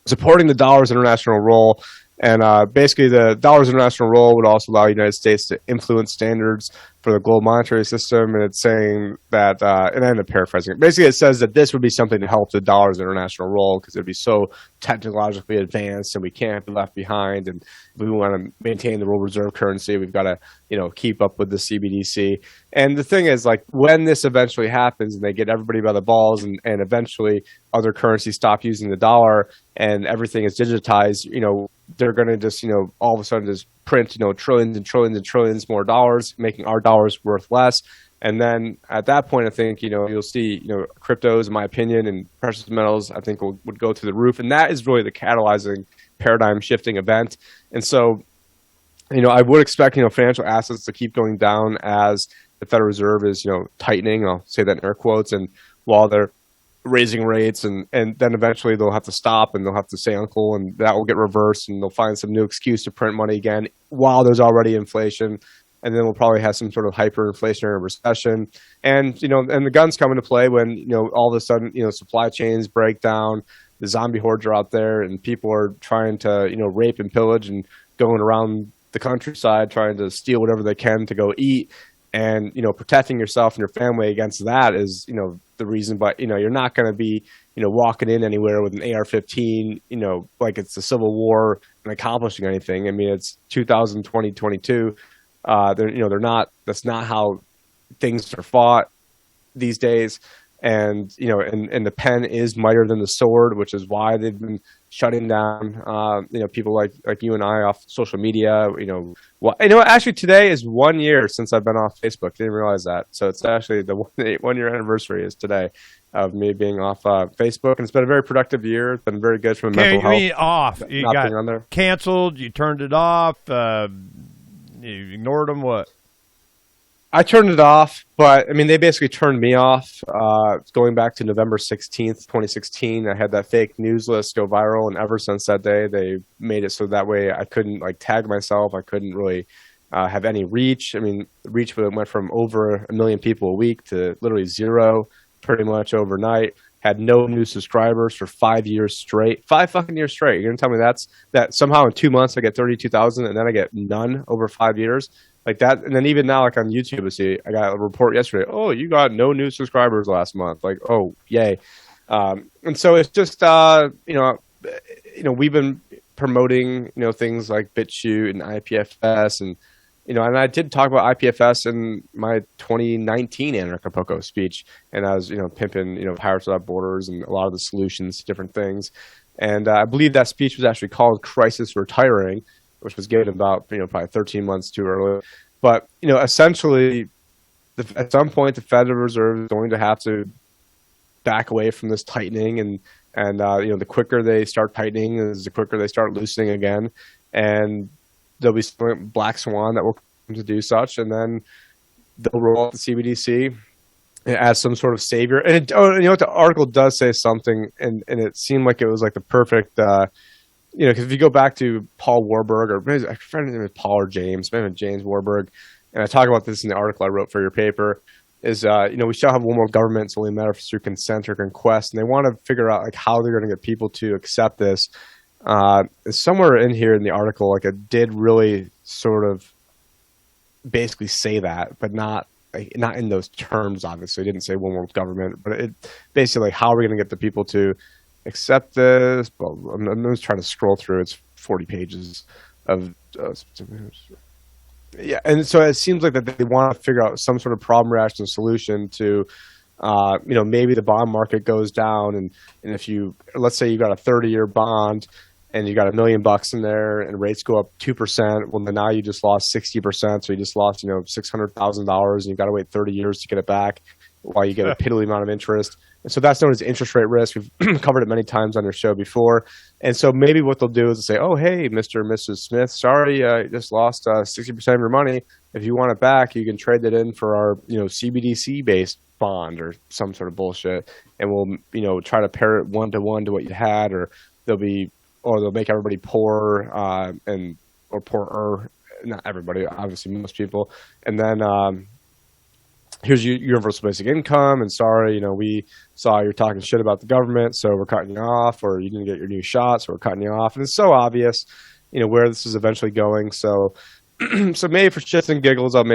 supporting the dollar's international role. And basically, the dollar's international role would also allow the United States to influence standards for the global monetary system. And it's saying that, and I end up paraphrasing it. Basically, it says that this would be something to help the dollar's international role because it would be so technologically advanced and we can't be left behind. And if we want to maintain the world reserve currency, we've got to, you know, keep up with the CBDC. And the thing is, like, when this eventually happens and they get everybody by the balls and eventually other currencies stop using the dollar and everything is digitized, you know, they're going to just, you know, all of a sudden just print, you know, trillions and trillions and trillions more dollars, making our dollars worth less. And then at that point, I think, you know, you'll see, you know, cryptos, in my opinion, and precious metals, I think would go through the roof. And that is really the catalyzing paradigm shifting event. And so, you know, I would expect, you know, financial assets to keep going down as the Federal Reserve is, you know, tightening. I'll say that in air quotes. And while they're raising rates and then eventually they'll have to stop and they'll have to say uncle and that will get reversed and they'll find some new excuse to print money again while there's already inflation. And then we'll probably have some sort of hyperinflationary recession. And, you know, and the guns come into play when, you know, all of a sudden, you know, supply chains break down, the zombie hordes are out there and people are trying to, you know, rape and pillage and going around the countryside trying to steal whatever they can to go eat. And, you know, protecting yourself and your family against that is, you know, the reason. But, you know, you're not going to be, you know, walking in anywhere with an AR-15, you know, like it's the Civil War and accomplishing anything. I mean, it's 2020, 22. They're, you know, they're not, that's not how things are fought these days. And, you know, and the pen is mightier than the sword, which is why they've been shutting down, you know, people like you and I off social media, you know. Well, you know, actually today is 1 year since I've been off Facebook. Didn't realize that. So it's actually the 1 year anniversary is today of me being off Facebook. And it's been a very productive year. It's been very good for mental health. You off. You got on there. Canceled. You turned it off. You ignored them. What? I turned it off, but I mean, they basically turned me off. Going back to November 16th, 2016, I had that fake news list go viral, and ever since that day, they made it so that way I couldn't like tag myself. I couldn't really have any reach. I mean, reach went from over 1 million people a week to literally zero pretty much overnight. Had no new subscribers for 5 years straight. 5 fucking years straight. You're gonna tell me that somehow in 2 months I get 32,000 and then I get none over 5 years? Like that, and then even now, like on YouTube, I got a report yesterday. Oh, you got no new subscribers last month. Like, oh, yay! And so it's just, you know, we've been promoting, you know, things like BitChute and IPFS, and you know, and I did talk about IPFS in my 2019 Anarchapulco speech, and I was, you know, pimping, you know, Pirates Without Borders and a lot of the solutions to different things, and I believe that speech was actually called "Crisis Retiring," which was given about, you know, probably 13 months too early. But, you know, essentially, at some point, the Federal Reserve is going to have to back away from this tightening. And you know, the quicker they start tightening is the quicker they start loosening again. And there'll be some black swan that will come to do such. And then they'll roll out the CBDC as some sort of savior. And you know what? The article does say something, and it seemed like it was like the perfect, because if you go back to Paul Warburg, or maybe I forget his name is Paul or James, maybe James Warburg, and I talk about this in the article I wrote for your paper, is, we shall have one world government. It's only a matter of through consent or conquest. And they want to figure out like how they're going to get people to accept this. Somewhere in here in the article, like it did really sort of basically say that, but not in those terms. Obviously, it didn't say one world government, but it basically like, how are we going to get the people to accept this? Well, I'm just trying to scroll through. It's 40 pages of yeah, and so it seems like that they want to figure out some sort of problem rational solution to, maybe the bond market goes down, and if let's say you got a 30-year bond and you got $1 million in there and rates go up 2%, well, then now you just lost 60%, so you just lost, $600,000, and you got to wait 30 years to get it back while you get a piddly amount of interest. And so that's known as interest rate risk. We've covered it many times on your show before. And so maybe what they'll do is say, oh, hey, Mr. and Mrs. Smith, sorry, you just lost 60% of your money. If you want it back, you can trade it in for our, CBDC-based bond or some sort of bullshit. And we'll, try to pair it one-to-one to what you had, or they'll make everybody poor or poorer. Not everybody, obviously most people. And then here's your universal basic income, and sorry, we saw you're talking shit about the government, so we're cutting you off, or you didn't get your new shot, so we're cutting you off. And it's so obvious, where this is eventually going. So, so maybe for shits and giggles, I'll do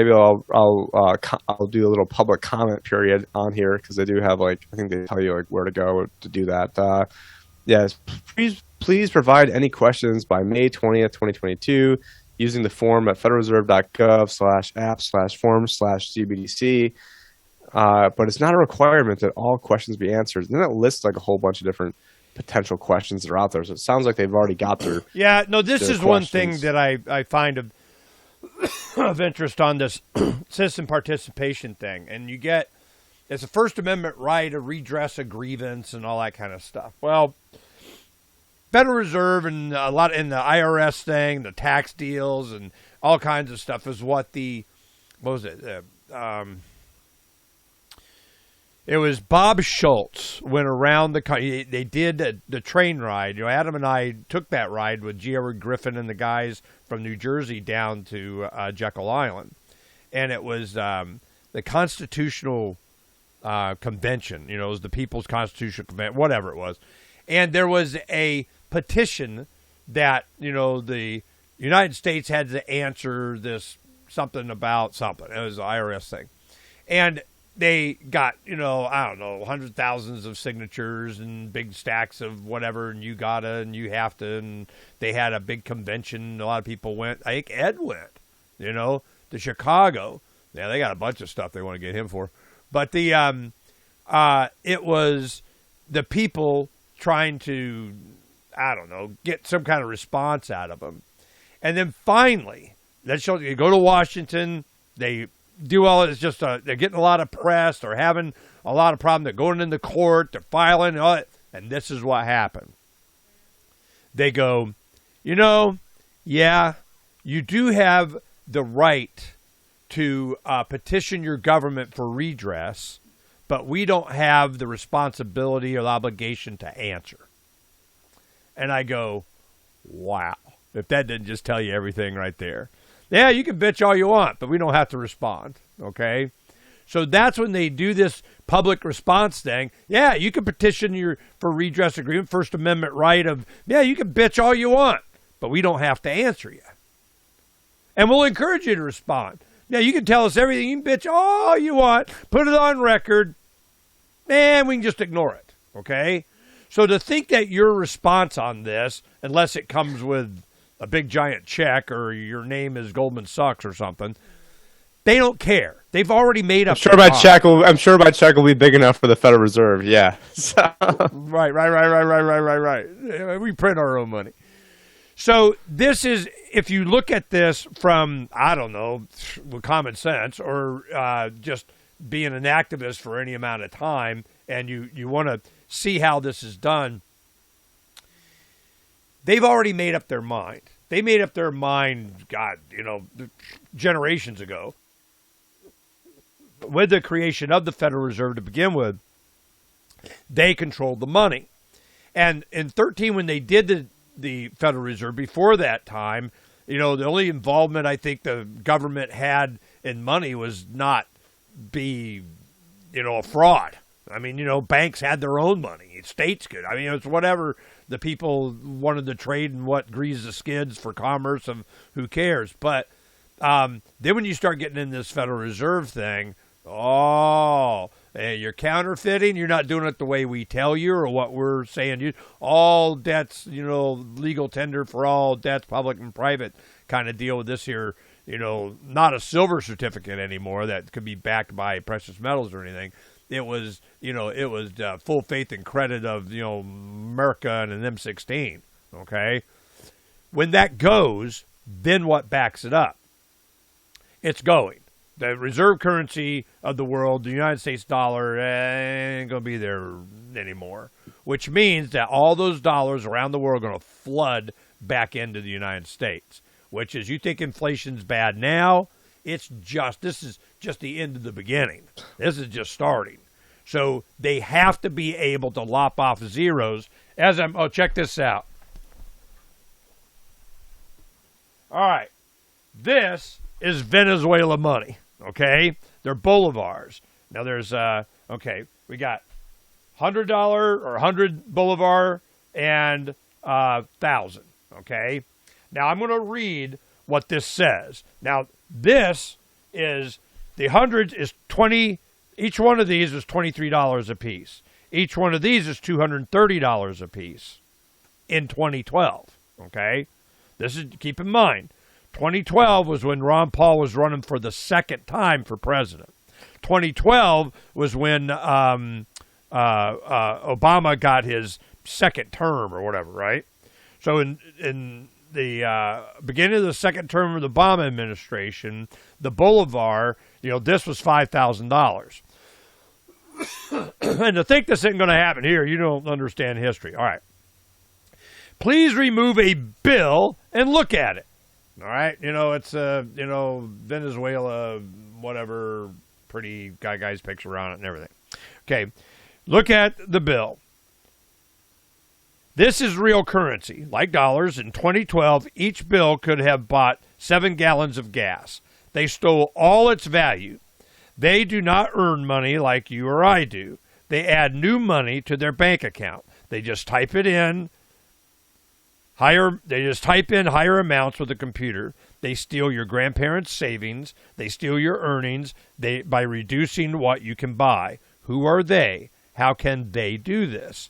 a little public comment period on here, because they do have I think they tell you where to go to do that. Yes, please provide any questions by May 20th, 2022. Using the form at federalreserve.gov/app/forms/CBDC. But it's not a requirement that all questions be answered. And then it lists a whole bunch of different potential questions that are out there. So it sounds like they've already got their Yeah, no, this is questions. One thing that I find of interest on this citizen participation thing. And it's a First Amendment right to redress a grievance and all that kind of stuff. Well, Federal Reserve and a lot in the IRS thing, the tax deals and all kinds of stuff is what it was Bob Schultz went around the country. They did the train ride. Adam and I took that ride with Jerry Griffin and the guys from New Jersey down to Jekyll Island. And it was the Constitutional Convention. It was the People's Constitutional Convention, whatever it was. And there was a petition that, the United States had to answer this something about something. It was the IRS thing. And they got, I don't know, hundreds of thousands of signatures and big stacks of whatever, and you gotta and you have to. And they had a big convention. A lot of people went. I think Ed went, to Chicago. Yeah, they got a bunch of stuff they want to get him for. But it was the people trying to, I don't know, get some kind of response out of them. And then finally, you go to Washington, they do all this, they're getting a lot of press, they're having a lot of problems, they're going into court, they're filing, all that, and this is what happened. They go, yeah, you do have the right to petition your government for redress, but we don't have the responsibility or the obligation to answer. And I go, wow, if that didn't just tell you everything right there. Yeah, you can bitch all you want, but we don't have to respond, okay? So that's when they do this public response thing. Yeah, you can petition for redress agreement, First Amendment right of, yeah, you can bitch all you want, but we don't have to answer you. And we'll encourage you to respond. Yeah, you can tell us everything, you can bitch all you want, put it on record, and we can just ignore it, okay? So to think that your response on this, unless it comes with a big giant check or your name is Goldman Sachs or something, they don't care. They've already made up. I'm sure my check will be big enough for the Federal Reserve. Yeah. Right. We print our own money. So this is, if you look at this from, I don't know, with common sense or just being an activist for any amount of time, and you want to see how this is done, they've already made up their mind. They made up their mind, God, generations ago. with the creation of the Federal Reserve to begin with, they controlled the money. And in 13, when they did the Federal Reserve, before that time, the only involvement I think the government had in money was not be, a fraud. I mean, banks had their own money. States could. I mean, it's whatever the people wanted to trade and what greased the skids for commerce, of who cares. But then when you start getting in this Federal Reserve thing, you're counterfeiting. You're not doing it the way we tell you or what we're saying. All debts, legal tender for all debts, public and private kind of deal with this here. Not a silver certificate anymore that could be backed by precious metals or anything. It was, full faith and credit of, America and an M16. Okay, when that goes, then what backs it up? It's going. The reserve currency of the world, the United States dollar, ain't going to be there anymore, which means that all those dollars around the world are going to flood back into the United States, which is, you think inflation's bad now, this is just the end of the beginning. This is just starting. So they have to be able to lop off zeros check this out. All right. This is Venezuela money. Okay, they're bolivars. Now there's we got $100 or 100 bolivar and 1,000. Okay, now I'm going to read what this says. Now this is the hundreds is 20. Each one of these is $23 a piece. Each one of these is $230 a piece in 2012. Okay, keep in mind. 2012 was when Ron Paul was running for the second time for president. 2012 was when Obama got his second term or whatever, right? So in the beginning of the second term of the Obama administration, the bolivar, this was $5,000. And to think this isn't going to happen here, you don't understand history. All right. Please remove a bill and look at it. All right, it's Venezuela, whatever, pretty guy's picture on it and everything. Okay, look at the bill. This is real currency, like dollars. In 2012, each bill could have bought 7 gallons of gas. They stole all its value. They do not earn money like you or I do. They add new money to their bank account. They just type it in. They just type in higher amounts with a computer. They steal your grandparents' savings. They steal your earnings by reducing what you can buy. Who are they? How can they do this?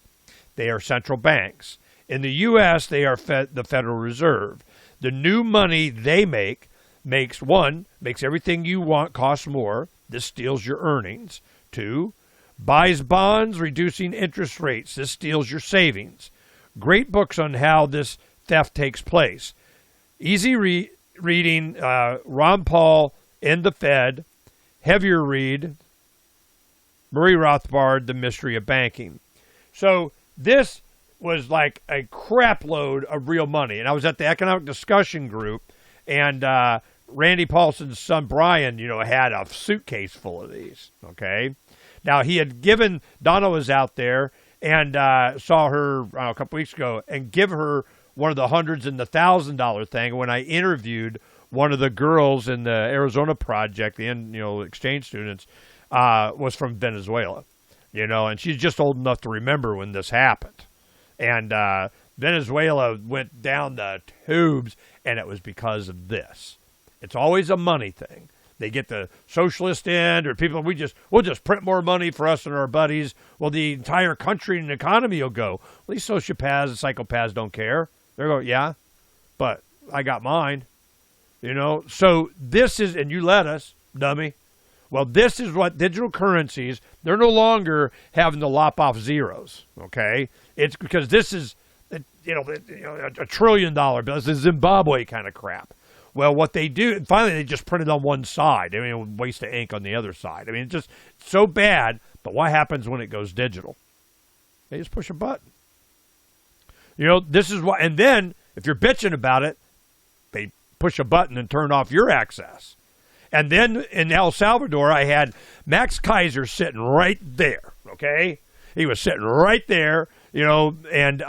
They are central banks. In the U.S., they are the Federal Reserve. The new money they makes everything you want cost more. This steals your earnings. 2, buys bonds, reducing interest rates. This steals your savings. Great books on how this theft takes place. Easy reading, Ron Paul and the Fed. Heavier read, Murray Rothbard, The Mystery of Banking. So this was like a crap load of real money. And I was at the economic discussion group, and Randy Paulson's son, Brian, had a suitcase full of these. Okay. Now, he had given, Donna was out there, and saw her a couple weeks ago and give her one of the hundreds and the $1,000 thing. When I interviewed one of the girls in the Arizona project, the exchange students, was from Venezuela, and she's just old enough to remember when this happened. And Venezuela went down the tubes, and it was because of this. It's always a money thing. They get the socialist end, or people, we'll just print more money for us and our buddies. Well, the entire country and economy will go. Well, these sociopaths and psychopaths don't care. They're going, yeah, but I got mine. So this is, and you let us, dummy. Well, this is what digital currencies, they're no longer having to lop off zeros, okay? It's because this is, a $1 trillion bill. It's a Zimbabwe kind of crap. Well, what they do, and finally they just print it on one side. I mean, waste of ink on the other side. I mean, it's just so bad, but what happens when it goes digital? They just push a button. This is why, and then, if you're bitching about it, they push a button and turn off your access. And then in El Salvador, I had Max Kaiser sitting right there, okay? He was sitting right there, you know, and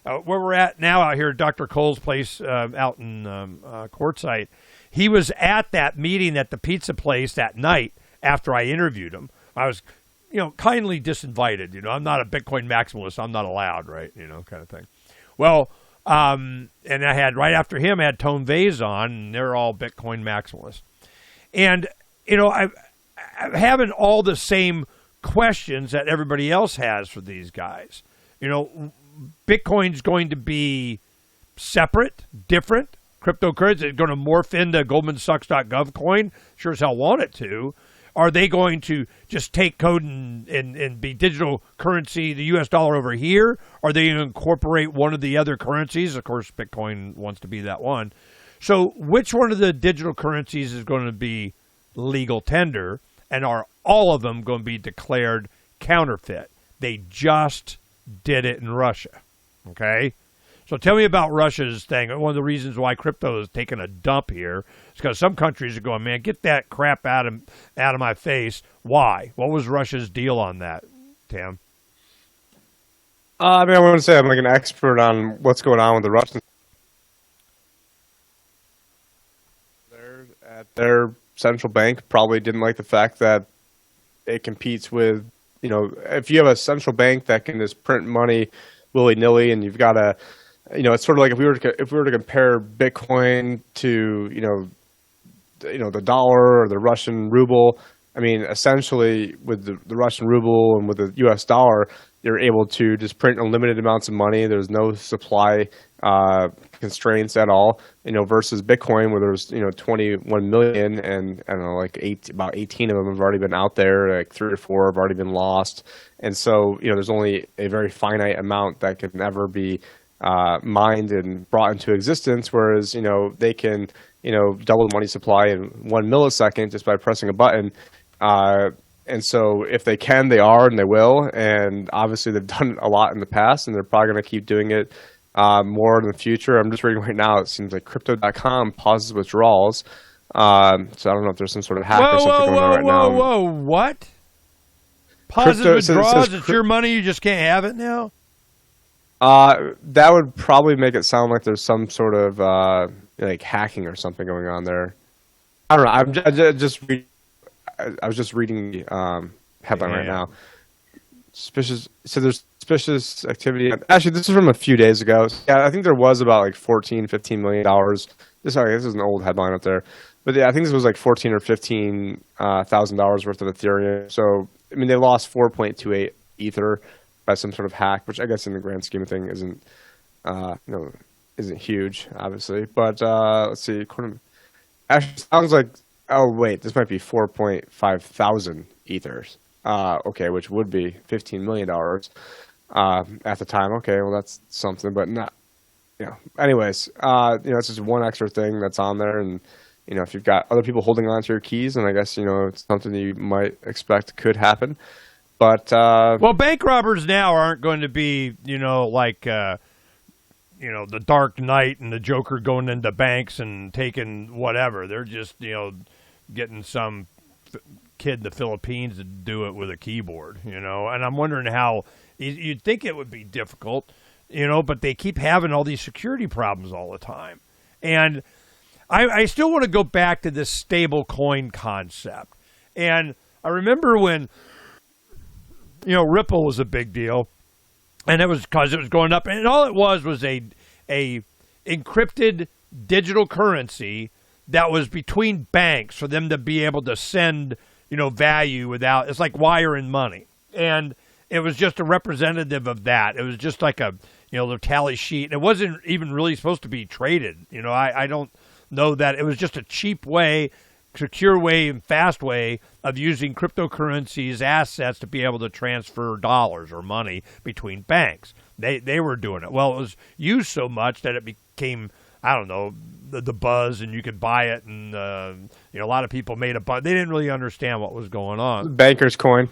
where we're at now out here, Dr. Cole's place out in Quartzsite, he was at that meeting at the pizza place that night after I interviewed him. I was, you know, kindly disinvited. You know, I'm not a Bitcoin maximalist. I'm not allowed, right? You know, kind of thing. Well, and I had, right after him, I had Tone Vase on, and they're all Bitcoin maximalists. And, you know, I'm having all the same questions that everybody else has for these guys. You know, Bitcoin's going to be separate, different. Cryptocurrency is going to morph into GoldmanSachs.gov coin. Sure as hell want it to. Are they going to just take code and be digital currency, the U.S. dollar over here? Are they going to incorporate one of the other currencies? Of course, Bitcoin wants to be that one. So which one of the digital currencies is going to be legal tender? And are all of them going to be declared counterfeit? They just did it in Russia. Okay? So tell me about Russia's thing. One of the reasons why crypto is taking a dump here is because some countries are going, man, get that crap out of my face. Why? What was Russia's deal on that, Tim? I mean, I want to say I'm like an expert on what's going on with the Russians. Their central bank probably didn't like the fact that it competes with, you know, if you have a central bank that can just print money willy-nilly, and you've got a, you know, it's sort of like if we were to compare Bitcoin to, you know, the dollar or the Russian ruble. I mean, essentially with the Russian ruble and with the U.S. dollar, you're able to just print unlimited amounts of money. There's no supply constraints at all, you know, versus Bitcoin where there's, you know, 21 million and I don't know, like about 18 of them have already been out there, like 3 or 4 have already been lost. And so, you know, there's only a very finite amount that can ever be mined and brought into existence, whereas, you know, they can, you know, double the money supply in 1 millisecond just by pressing a button. And so if they can, they are, and they will. And obviously they've done a lot in the past, and they're probably going to keep doing it more in the future. I'm just reading right now, it seems like Crypto.com pauses withdrawals. So I don't know if there's some sort of hack or something going on right now. Whoa, what? Pauses withdrawals? It's your money, you just can't have it now? That would probably make it sound like there's some sort of like hacking or something going on there. I don't know. I was just reading the headline right now. Suspicious. So there's suspicious activity. Actually, this is from a few days ago. Yeah, I think there was about like $14-15 million. This is an old headline up there, but yeah, I think this was like $14,000 or $15,000 worth of Ethereum. So I mean, they lost 4.28 Ether by some sort of hack, which I guess in the grand scheme of things isn't huge, obviously. But let's see. Actually, sounds like. Oh wait, this might be 4.5 thousand Ethers. Okay, which would be $15 million at the time. Okay, well that's something, but not. You know. Anyways, it's just one extra thing that's on there, and you know, if you've got other people holding on to your keys, then I guess you know it's something that you might expect could happen. But well, bank robbers now aren't going to be, you know, like. You know, the Dark Knight and the Joker going into banks and taking whatever. They're just, you know, getting some kid in the Philippines to do it with a keyboard, you know. And I'm wondering how you'd think it would be difficult, you know, but they keep having all these security problems all the time. And I still want to go back to this stable coin concept. And I remember when, you know, Ripple was a big deal. And it was because it was going up, and all it was a encrypted digital currency that was between banks for them to be able to send, you know, value without. It's like wiring money, and it was just a representative of that. It was just like a, you know, the tally sheet. It wasn't even really supposed to be traded. You know, I don't know that it was just a cheap way, secure way, and fast way of using cryptocurrencies assets to be able to transfer dollars or money between banks. They were doing it. Well, it was used so much that it became, I don't know, the buzz, and you could buy it, and you know, a lot of people made a buzz. They didn't really understand what was going on. Banker's coin.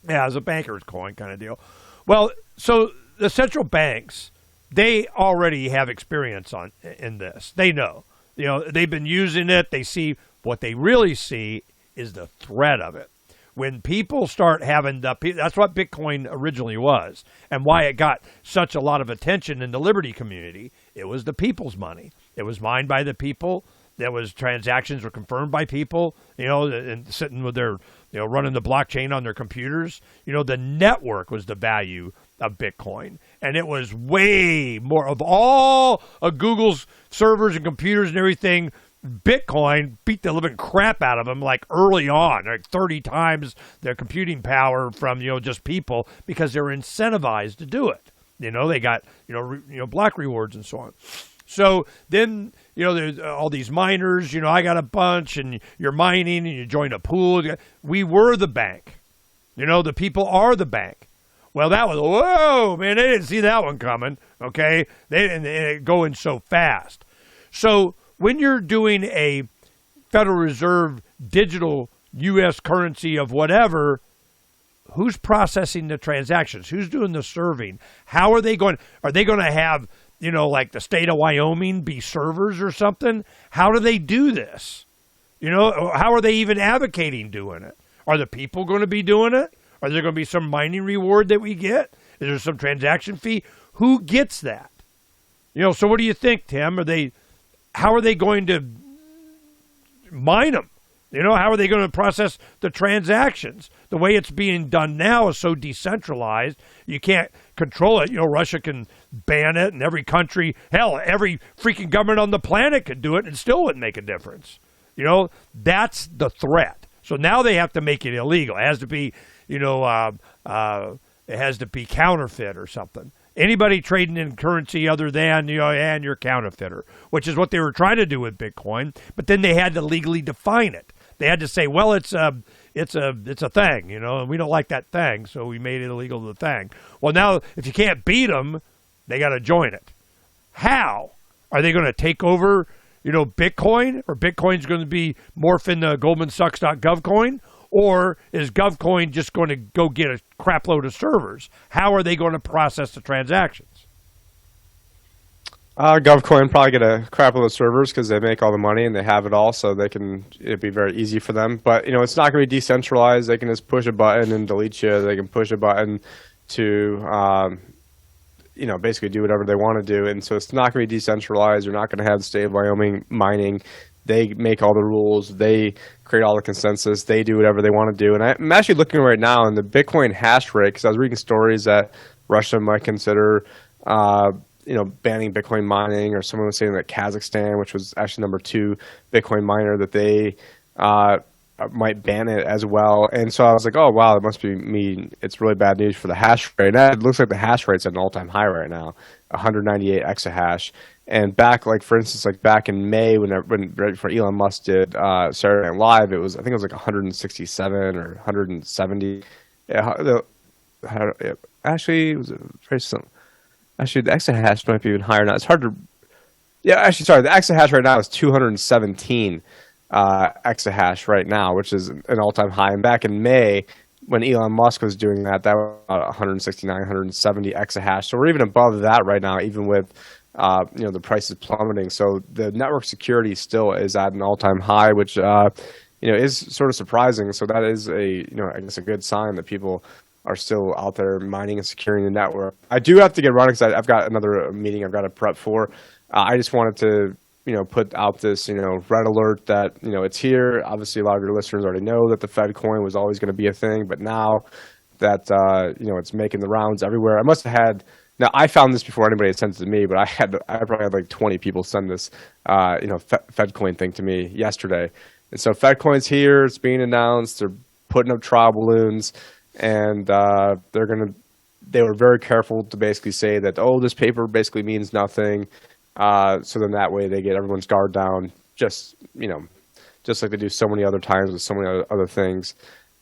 Yeah, it was a banker's coin kind of deal. Well, so the central banks, they already have experience in this. They know. You know, they've been using it. They see What they really see is the threat of it. When people start having that's what Bitcoin originally was, and why it got such a lot of attention in the Liberty community. It was the people's money. It was mined by the people. There was transactions were confirmed by people, and sitting with their, running the blockchain on their computers. The network was the value of Bitcoin, and it was way more of all of Google's servers and computers and everything. Bitcoin beat the living crap out of them like early on, like 30 times their computing power from, just people, because they're incentivized to do it. They got, block rewards and so on. So then, there's all these miners, I got a bunch, and you're mining and you join a pool. We were the bank. The people are the bank. Well, that was, whoa, man, they didn't see that one coming, okay? They didn't going so fast. So when you're doing a Federal Reserve digital U.S. currency of whatever, who's processing the transactions? Who's doing the serving? How are they going? Are they going to have, like the state of Wyoming be servers or something? How do they do this? How are they even advocating doing it? Are the people going to be doing it? Are there going to be some mining reward that we get? Is there some transaction fee? Who gets that? So what do you think, Tim? How are they going to mine them? How are they going to process the transactions? The way it's being done now is so decentralized, you can't control it. Russia can ban it, and every country, hell, every freaking government on the planet could do it, and still wouldn't make a difference. That's the threat. So now they have to make it illegal. It has to be, it has to be counterfeit or something. Anybody trading in currency other than, and you're a counterfeiter, which is what they were trying to do with Bitcoin. But then they had to legally define it. They had to say, well, it's a thing, and we don't like that thing, so we made it illegal to the thing. Well, now if you can't beat them, they got to join it. How are they going to take over, Bitcoin, or Bitcoin's going to be morph into GoldmanSachs.gov coin? Or is GovCoin just going to go get a crap load of servers? How are they going to process the transactions? GovCoin probably get a crap load of servers because they make all the money and they have it all, so it'd be very easy for them. But it's not going to be decentralized. They can just push a button and delete you. They can push a button to basically do whatever they want to do. And so it's not going to be decentralized. You're not going to have the state of Wyoming mining. They make all the rules. They create all the consensus. They do whatever they want to do. And I'm actually looking right now in the Bitcoin hash rate, because I was reading stories that Russia might consider, banning Bitcoin mining, or someone was saying that Kazakhstan, which was actually number 2 Bitcoin miner, that they might ban it as well. And so I was like, oh, wow, that must mean it's really bad news for the hash rate. And it looks like the hash rate's at an all-time high right now, 198 exahash. And back, for instance, back in May, when right before Elon Musk did Saturday Night Live, I think it was 167 or 170. Actually, it was very similar. Actually, the exahash might be even higher now. It's hard to. Yeah, actually, sorry. The exahash right now is 217 exahash right now, which is an all-time high. And back in May, when Elon Musk was doing that was about 169, 170 exahash. So we're even above that right now, even with the price is plummeting. So the network security still is at an all-time high, which is sort of surprising. So that is I guess a good sign that people are still out there mining and securing the network. I do have to get running because I've got another meeting I've got to prep for. I just wanted to put out this red alert that it's here. Obviously, a lot of your listeners already know that the Fed coin was always going to be a thing, but now that it's making the rounds everywhere. I must have had. Now, I found this before anybody had sent it to me, but I probably had like 20 people send this, FedCoin thing to me yesterday. And so FedCoin's here. It's being announced. They're putting up trial balloons, and they were very careful to basically say that, oh, this paper basically means nothing. So then that way they get everyone's guard down, just like they do so many other times with so many other things.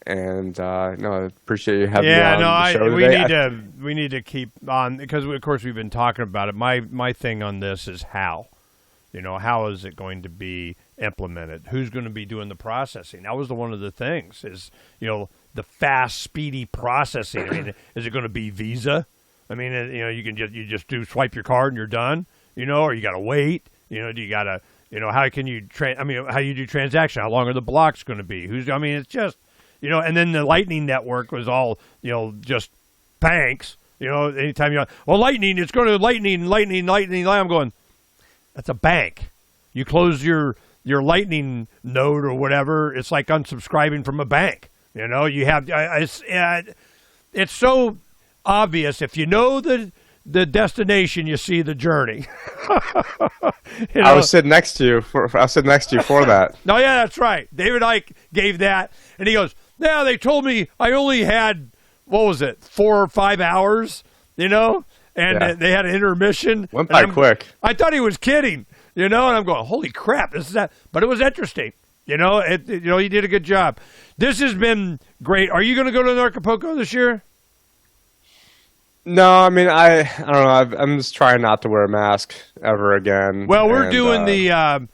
And I appreciate you having me on the show today. We need to keep on, because of course we've been talking about it. My thing on this is how. How is it going to be implemented? Who's going to be doing the processing? That was one of the things is, the fast, speedy processing. I mean, is it going to be Visa? I mean, you can just swipe your card and you're done, or you got to wait, do you got to, how can you how you do transaction? How long are the blocks going to be? It's just, and then the Lightning Network was all, just banks. Anytime Lightning, it's going to Lightning. I'm going, that's a bank. You close your Lightning node or whatever, it's like unsubscribing from a bank. You have it's so obvious. If you know the destination, you see the journey. I was sitting next to you for that. No, yeah, that's right. David Icke gave that, and he goes, "Yeah, they told me I only had 4 or 5 hours, and they had an intermission. Went by quick. I thought he was kidding, and I'm going, holy crap, this is that. But it was interesting. He did a good job. This has been great. Are you going to go to Acapulco this year? No, I don't know. I'm just trying not to wear a mask ever again. Well, we're doing the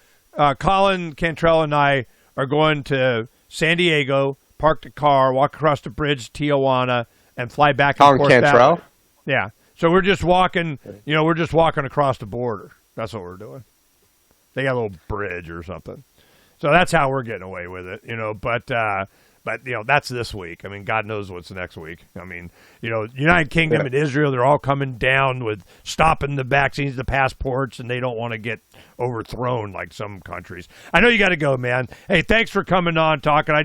Colin Cantrell and I are going to San Diego, park the car, walk across the bridge to Tijuana, and fly back and forth. Colin Cantrell? Yeah. So we're just walking, across the border. That's what we're doing. They got a little bridge or something. So that's how we're getting away with it, But that's this week. God knows what's next week. United Kingdom and Israel, they're all coming down with stopping the vaccines, the passports, and they don't want to get overthrown like some countries. I know you got to go, man. Hey, thanks for coming on, talking. I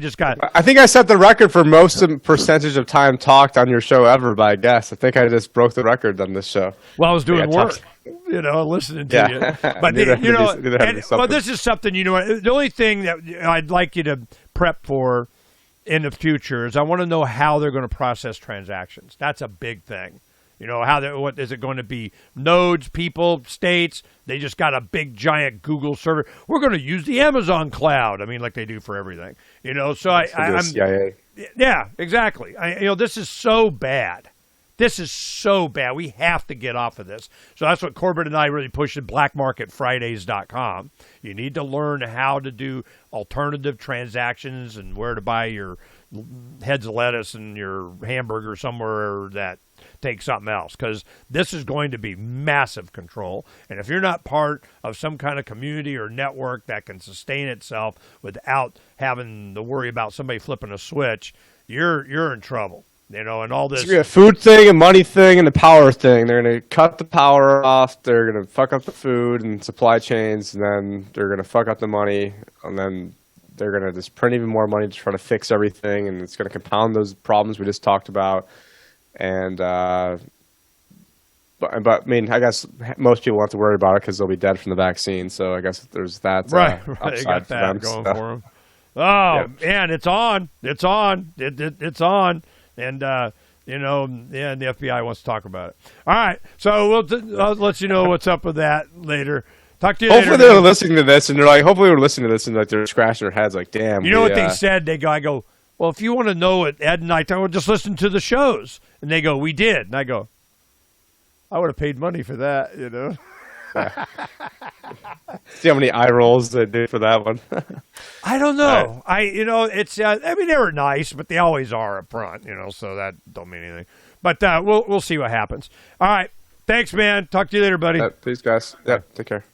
think I set the record for most percentage of time talked on your show ever by a guest. I think I just broke the record on this show. Well, I was doing work. Listening to you. But this is something, the only thing that I'd like you to prep for in the future is I want to know how they're going to process transactions. That's a big thing. What is it going to be? Nodes, people, states? They just got a big giant Google server. We're going to use the Amazon cloud. like they do for everything. So I'm CIA. Yeah, exactly. This is so bad. This is so bad. We have to get off of this. So that's what Corbett and I really push at blackmarketfridays.com. You need to learn how to do alternative transactions and where to buy your heads of lettuce and your hamburger somewhere that takes something else, because this is going to be massive control. And if you're not part of some kind of community or network that can sustain itself without having to worry about somebody flipping a switch, you're in trouble. And all this. It's a food thing, a money thing, and a power thing. They're going to cut the power off. They're going to fuck up the food and supply chains, and then they're going to fuck up the money, and then they're going to just print even more money to try to fix everything, and it's going to compound those problems we just talked about. And but I guess most people won't have to worry about it because they'll be dead from the vaccine. So I guess there's that. Right. They got that going for them. Oh, man, it's on. It's on. It's on. And, and the FBI wants to talk about it. All right. So I'll let you know what's up with that later. Talk to you hopefully later. They're listening to this, and they're like, hopefully we're listening to this, and like they're scratching their heads like, damn. You know what they said? I go, well, if you want to know what Ed and I talk about, just listen to the shows. And they go, we did. And I go, I would have paid money for that, See how many eye rolls they did for that one. I don't know. Right. It's. They were nice, but they always are up front. So that don't mean anything. But we'll see what happens. All right. Thanks, man. Talk to you later, buddy. Thanks, guys. Yeah. Take care.